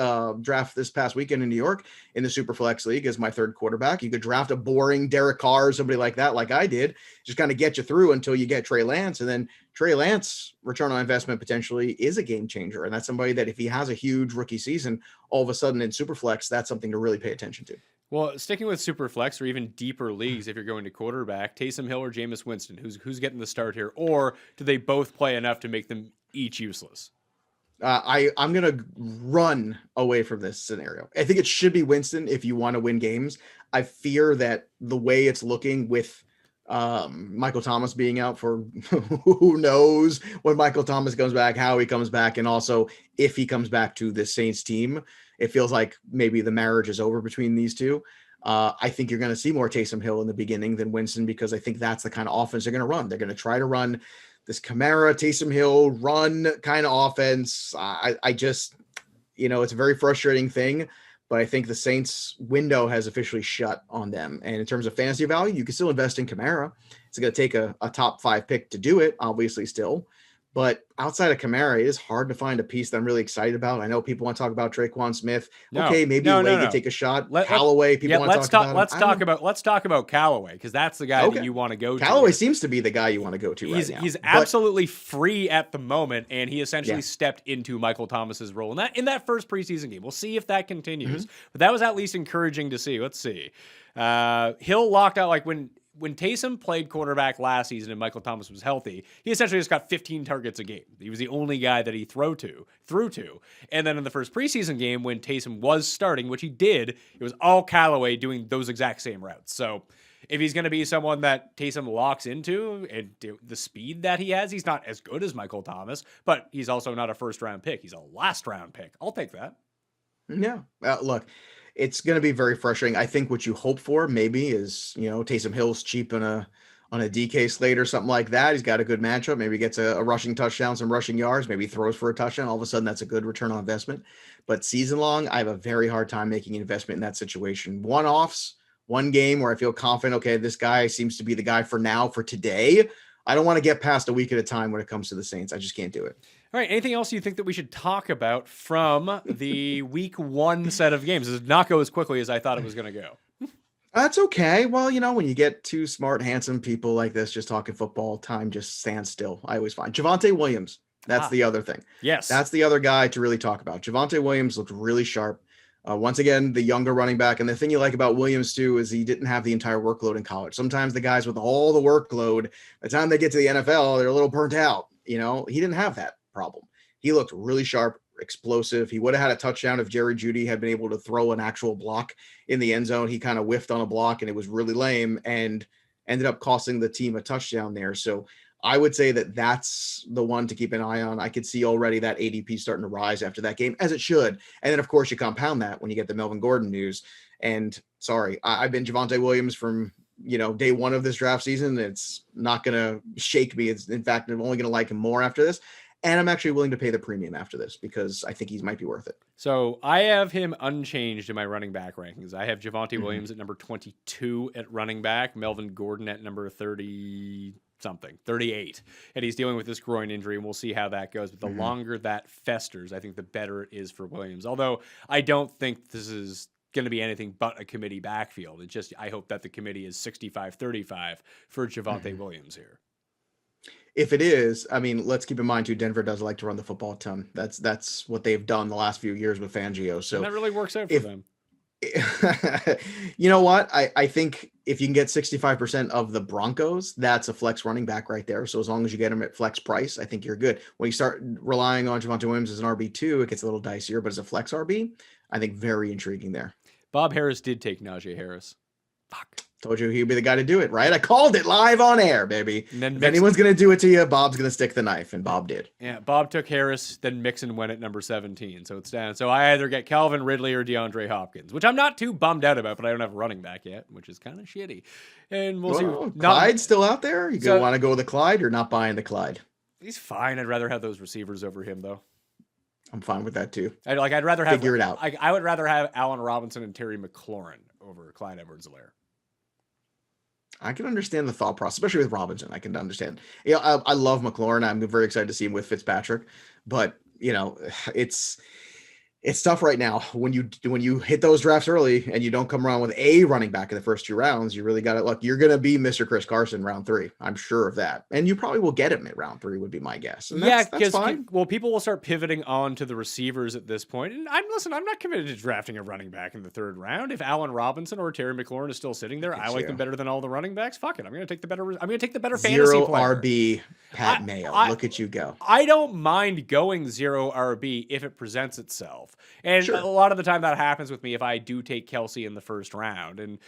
draft this past weekend in New York in the super flex league as my third quarterback. You could draft a boring Derek Carr or somebody like that, like I did, just kind of get you through until you get Trey Lance. And then Trey Lance, return on investment potentially is a game changer. And that's somebody that if he has a huge rookie season, all of a sudden in super flex, that's something to really pay attention to. Well, sticking with super flex or even deeper leagues, if you're going to quarterback, Taysom Hill or Jameis Winston, who's getting the start here? Or do they both play enough to make them each useless? I'm going to run away from this scenario. I think it should be Winston if you want to win games. I fear that the way it's looking with Michael Thomas being out for who knows when Michael Thomas comes back, how he comes back, and also if he comes back to the Saints team, it feels like maybe the marriage is over between these two. I think you're going to see more Taysom Hill in the beginning than Winston because I think that's the kind of offense they're going to run. They're going to try to run this Kamara, Taysom Hill run kind of offense. I just, it's a very frustrating thing, but I think the Saints window has officially shut on them. And in terms of fantasy value, you can still invest in Kamara. It's going to take a top 5 pick to do it, obviously still. But outside of Kamara, it is hard to find a piece that I'm really excited about. I know people want to talk about Traquan Smith. Okay, maybe Wade could take a shot. Callaway, people want to talk about. Let's talk about Callaway because that's the guy that you want to go to. Callaway seems to be the guy you want to go to right now. He's absolutely free at the moment, and he essentially stepped into Michael Thomas's role in that first preseason game. We'll see if that continues, but that was at least encouraging to see. Let's see. Hill locked out when Taysom played quarterback last season and Michael Thomas was healthy, he essentially just got 15 targets a game. He was the only guy that he threw to. And then in the first preseason game when Taysom was starting, which he did, it was all Callaway doing those exact same routes. So if he's going to be someone that Taysom locks into and the speed that he has, he's not as good as Michael Thomas, but he's also not a first-round pick. He's a last-round pick. I'll take that. Yeah. Look, it's going to be very frustrating. I think what you hope for maybe is, Taysom Hill's cheap on a DK slate or something like that. He's got a good matchup. Maybe he gets a rushing touchdown, some rushing yards. Maybe he throws for a touchdown. All of a sudden, that's a good return on investment. But season long, I have a very hard time making an investment in that situation. One-offs, one game where I feel confident, okay, this guy seems to be the guy for now, for today. I don't want to get past a week at a time when it comes to the Saints. I just can't do it. All right. Anything else you think that we should talk about from the week 1 set of games? It did not go as quickly as I thought it was going to go. That's okay. Well, when you get two smart, handsome people like this just talking football, time just stands still. I always find Javonte Williams. That's the other thing. Yes. That's the other guy to really talk about. Javonte Williams looked really sharp. Once again, the younger running back. And the thing you like about Williams, too, is he didn't have the entire workload in college. Sometimes the guys with all the workload, by the time they get to the NFL, they're a little burnt out. He didn't have that problem. He looked really sharp, explosive. He would have had a touchdown if Jerry Jeudy had been able to throw an actual block in the end zone. He kind of whiffed on a block, and it was really lame and ended up costing the team a touchdown there. So I would say that that's the one to keep an eye on. I could see already that ADP starting to rise after that game, as it should. And then, of course, you compound that when you get the Melvin Gordon news. And sorry, I've been Javonte Williams from, day one of this draft season. It's not going to shake me. In fact, I'm only going to like him more after this. And I'm actually willing to pay the premium after this because I think he might be worth it. So I have him unchanged in my running back rankings. I have Javonte Williams at number 22 at running back, Melvin Gordon at number 38. And he's dealing with this groin injury, and we'll see how that goes. But the longer that festers, I think the better it is for Williams. Although I don't think this is going to be anything but a committee backfield. It's just I hope that the committee is 65-35 for Javonte Williams here. If it is, let's keep in mind too, Denver does like to run the football a ton. That's what they've done the last few years with Fangio. So and that really works out for them. You know what? I think if you can get 65% of the Broncos, that's a flex running back right there. So as long as you get him at flex price, I think you're good. When you start relying on Javonte Williams as an RB2, it gets a little dicier, but as a flex RB, I think very intriguing there. Bob Harris did take Najee Harris. Fuck. Told you he'd be the guy to do it, right? I called it live on air, baby. And then if anyone's going to do it to you, Bob's going to stick the knife, and Bob did. Yeah, Bob took Harris, then Mixon went at number 17. So it's down. So I either get Calvin Ridley or DeAndre Hopkins, which I'm not too bummed out about, but I don't have a running back yet, which is kind of shitty. And we'll see. Clyde's still out there? You want to go with the Clyde? You're not buying the Clyde. He's fine. I'd rather have those receivers over him, though. I'm fine with that, too. I'd rather have... Figure it out. I would rather have Allen Robinson and Terry McLaurin over Clyde Edwards-Helaire. I can understand the thought process, especially with Robinson. I can understand. I love McLaurin. I'm very excited to see him with Fitzpatrick, but it's tough right now when you hit those drafts early and you don't come around with a running back in the first 2 rounds. You really got to look. You're going to be Mr. Chris Carson round 3. I'm sure of that, and you probably will get him at round 3. Would be my guess. And that's fine. People will start pivoting on to the receivers at this point. And I'm not committed to drafting a running back in the 3rd round. If Allen Robinson or Terry McLaurin is still sitting there, I like them better than all the running backs. Fuck it, I'm going to take the better fantasy 0 player. RB Pat Mayo. Look at you go. I don't mind going 0 RB if it presents itself, and sure. A lot of the time that happens with me if I do take Kelsey in the 1st round, and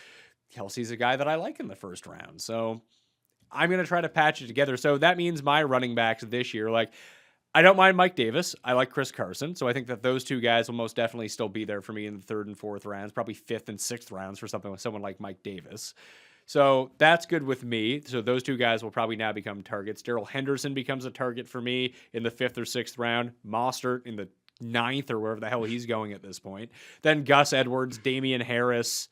Kelsey's a guy that I like in the 1st round. So I'm going to try to patch it together. So that means my running backs this year, I don't mind Mike Davis. I like Chris Carson. So I think that those 2 guys will most definitely still be there for me in the 3rd and 4th rounds, probably 5th and 6th rounds for someone like Mike Davis. So that's good with me. So those 2 guys will probably now become targets. Darrell Henderson becomes a target for me in the 5th or 6th round. Mostert in the 9th or wherever the hell he's going at this point. Then Gus Edwards, Damian Harris,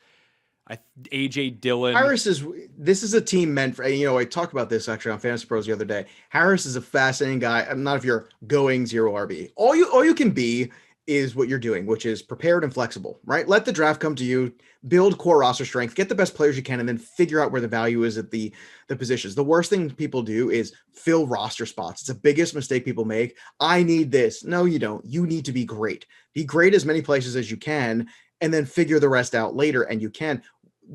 AJ Dillon. This is a team meant for, I talked about this actually on Fantasy Pros the other day. Harris is a fascinating guy. I'm not if you're going 0 RB. All you can be is what you're doing, which is prepared and flexible, right? Let the draft come to you, build core roster strength, get the best players you can, and then figure out where the value is at the positions. The worst thing people do is fill roster spots. It's the biggest mistake people make. I need this. No, you don't. You need to be great. Be great as many places as you can, and then figure the rest out later, and you can.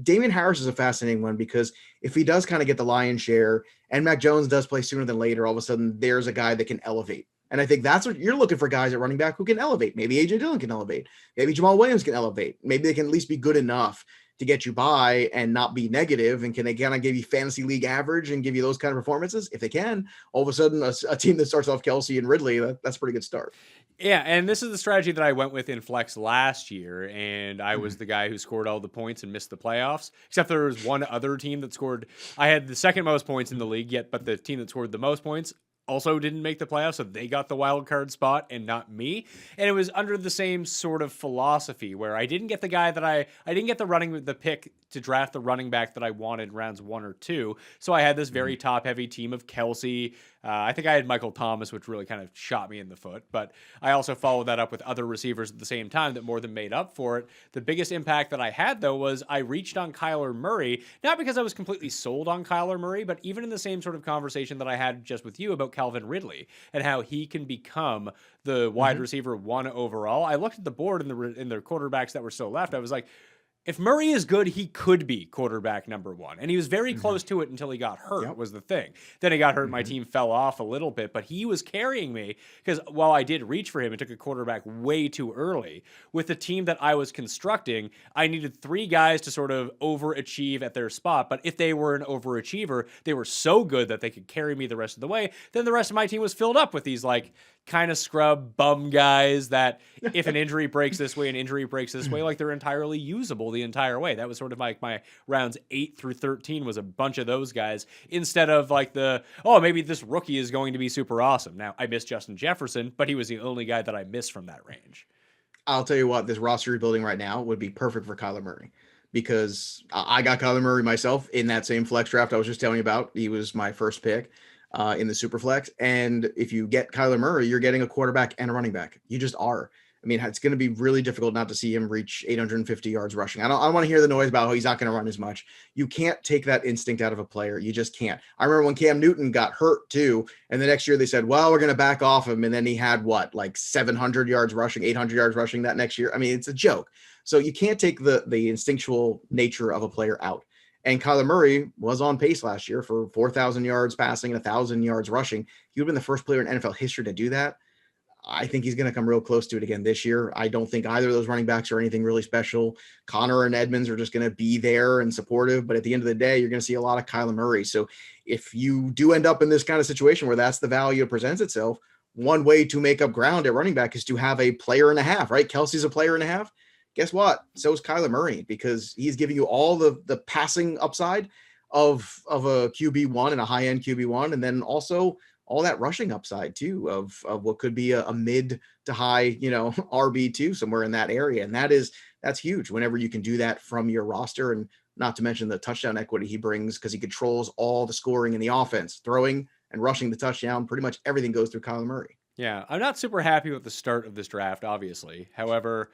Damian Harris is a fascinating one because if he does kind of get the lion's share and Mac Jones does play sooner than later, all of a sudden there's a guy that can elevate. And I think that's what you're looking for, guys at running back who can elevate. Maybe AJ Dillon can elevate. Maybe Jamal Williams can elevate. Maybe they can at least be good enough to get you by and not be negative. And can they kind of give you fantasy league average and give you those kind of performances? If they can, all of a sudden a team that starts off Kelsey and Ridley, that's a pretty good start. Yeah, and this is the strategy that I went with in Flex last year, and I was the guy who scored all the points and missed the playoffs, except there was one other team that scored. I had the 2nd most points in the league yet, but the team that scored the most points also didn't make the playoffs, so they got the wild card spot and not me. And it was under the same sort of philosophy where I didn't get the guy that I didn't get the pick to draft the running back that I wanted in rounds 1 or 2. So I had this very top heavy team of Kelsey. I think I had Michael Thomas, which really kind of shot me in the foot, but I also followed that up with other receivers at the same time that more than made up for it. The biggest impact that I had, though, was I reached on Kyler Murray, not because I was completely sold on Kyler Murray, but even in the same sort of conversation that I had just with you about Calvin Ridley and how he can become the wide receiver 1 overall. I looked at the board in the quarterbacks that were still left. I was like, if Murray is good, he could be quarterback number 1. And he was very close to it until he got hurt, was the thing. Then he got hurt, my team fell off a little bit, but he was carrying me because while I did reach for him and took a quarterback way too early, with the team that I was constructing, I needed 3 guys to sort of overachieve at their spot. But if they were an overachiever, they were so good that they could carry me the rest of the way. Then the rest of my team was filled up with these kind of scrub bum guys that if an injury breaks this way, an injury breaks this way, they're entirely usable the entire way. That was sort of my rounds 8 through 13 was a bunch of those guys instead of maybe this rookie is going to be super awesome. Now I missed Justin Jefferson, but he was the only guy that I missed from that range. I'll tell you what, this roster rebuilding right now would be perfect for Kyler Murray because I got Kyler Murray myself in that same flex draft I was just telling you about. He was my first pick in the super flex. And if you get Kyler Murray, you're getting a quarterback and a running back. You just are. I mean, it's going to be really difficult not to see him reach 850 yards rushing. I don't want to hear the noise about how he's not going to run as much. You can't take that instinct out of a player. You just can't. I remember when Cam Newton got hurt too. And the next year they said, well, we're going to back off him. And then he had 700 yards rushing, 800 yards rushing that next year. I mean, it's a joke. So you can't take the instinctual nature of a player out. And Kyler Murray was on pace last year for 4,000 yards passing and 1,000 yards rushing. He would have been the first player in NFL history to do that. I think he's going to come real close to it again this year. I don't think either of those running backs are anything really special. Connor and Edmonds are just going to be there and supportive, but at the end of the day, you're going to see a lot of Kyler Murray. So if you do end up in this kind of situation where that's the value that presents itself, one way to make up ground at running back is to have a player and a half, right? Kelsey's a player and a half. Guess what? So is Kyler Murray, because he's giving you all the passing upside of a QB1 and a high-end QB1, and then also all that rushing upside too of what could be a mid to high, RB2 somewhere in that area. And that's huge whenever you can do that from your roster, and not to mention the touchdown equity he brings because he controls all the scoring in the offense, throwing and rushing the touchdown. Pretty much everything goes through Kyler Murray. Yeah, I'm not super happy with the start of this draft, obviously. However,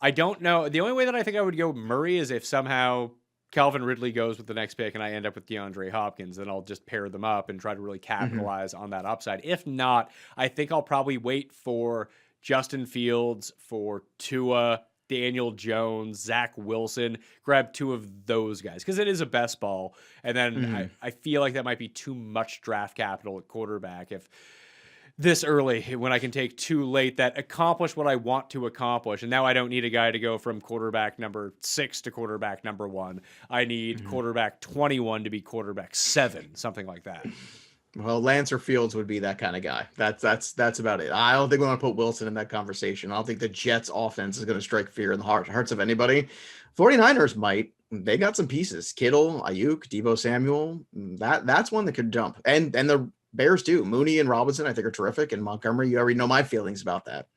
I don't know. The only way that I think I would go Murray is if somehow Calvin Ridley goes with the next pick and I end up with DeAndre Hopkins, then I'll just pair them up and try to really capitalize on that upside. If not, I think I'll probably wait for Justin Fields, for Tua, Daniel Jones, Zach Wilson, grab two of those guys because it is a best ball. And then I feel like that might be too much draft capital at quarterback if this early, when I can take too late that accomplish what I want to accomplish. And now I don't need a guy to go from quarterback number 6 to quarterback number 1. I need quarterback 21 to be quarterback 7, something like that. Well, Lance or Fields would be that kind of guy. That's about it. I don't think we want to put Wilson in that conversation. I don't think the Jets offense is going to strike fear in the hearts of anybody. 49ers might. They got some pieces. Kittle, Ayuk, Deebo Samuel. That's one that could jump. And the Bears too. Mooney and Robinson, I think, are terrific. And Montgomery, you already know my feelings about that.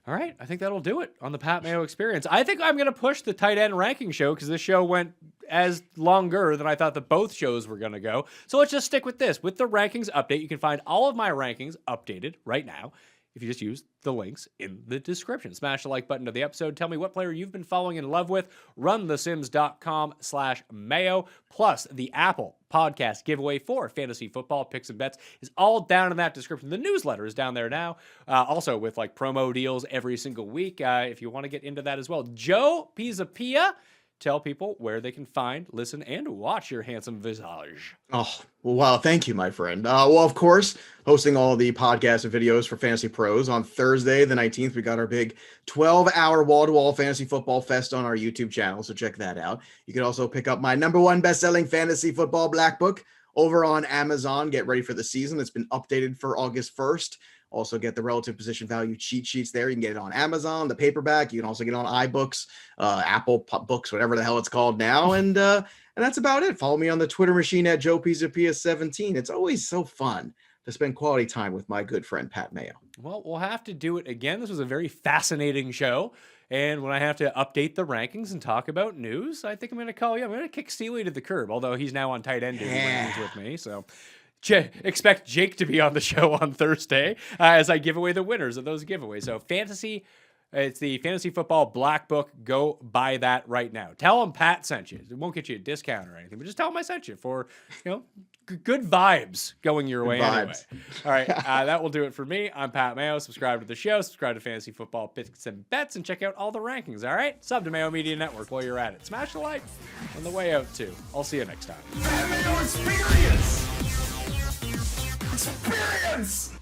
All right. I think that'll do it on the Pat Mayo Experience. I think I'm going to push the tight end ranking show because this show went as longer than I thought that both shows were going to go. So let's just stick with this. With the rankings update, you can find all of my rankings updated right now if you just use the links in the description. Smash the like button to the episode. Tell me what player you've been following in love with. runthesims.com/Mayo. Plus, the Apple Podcast giveaway for fantasy football picks and bets is all down in that description. The newsletter is down there now. Also with like promo deals every single week. If you want to get into that as well. Joe Pisapia. Tell people where they can find, listen, and watch your handsome visage. Oh, wow. Thank you, my friend. Well, of course, hosting all the podcasts and videos for Fantasy Pros. On Thursday, the 19th, we got our big 12-hour wall-to-wall fantasy football fest on our YouTube channel, so check that out. You can also pick up my #1 best-selling fantasy football black book over on Amazon. Get ready for the season. It's been updated for August 1st. Also get the relative position value cheat sheets there. You can get it on Amazon, the paperback. You can also get it on iBooks, Apple Books, whatever the hell it's called now. And that's about it. Follow me on the Twitter machine at Joe Pisapia 17. It's always so fun to spend quality time with my good friend Pat Mayo. Well, we'll have to do it again. This was a very fascinating show. And when I have to update the rankings and talk about news, I think I'm going to call you. I'm going to kick Steely to the curb, although he's now on tight end duty when he's with me. So expect Jake to be on the show on Thursday as I give away the winners of those giveaways. So it's the Fantasy Football Black Book. Go buy that right now. Tell them Pat sent you. It won't get you a discount or anything, but just tell them I sent you for, good vibes going your way anyway. All right, that will do it for me. I'm Pat Mayo. Subscribe to the show. Subscribe to Fantasy Football Picks and Bets, and check out all the rankings. All right, sub to Mayo Media Network while you're at it. Smash the like on the way out too. I'll see you next time. Mayo Experience! Experience!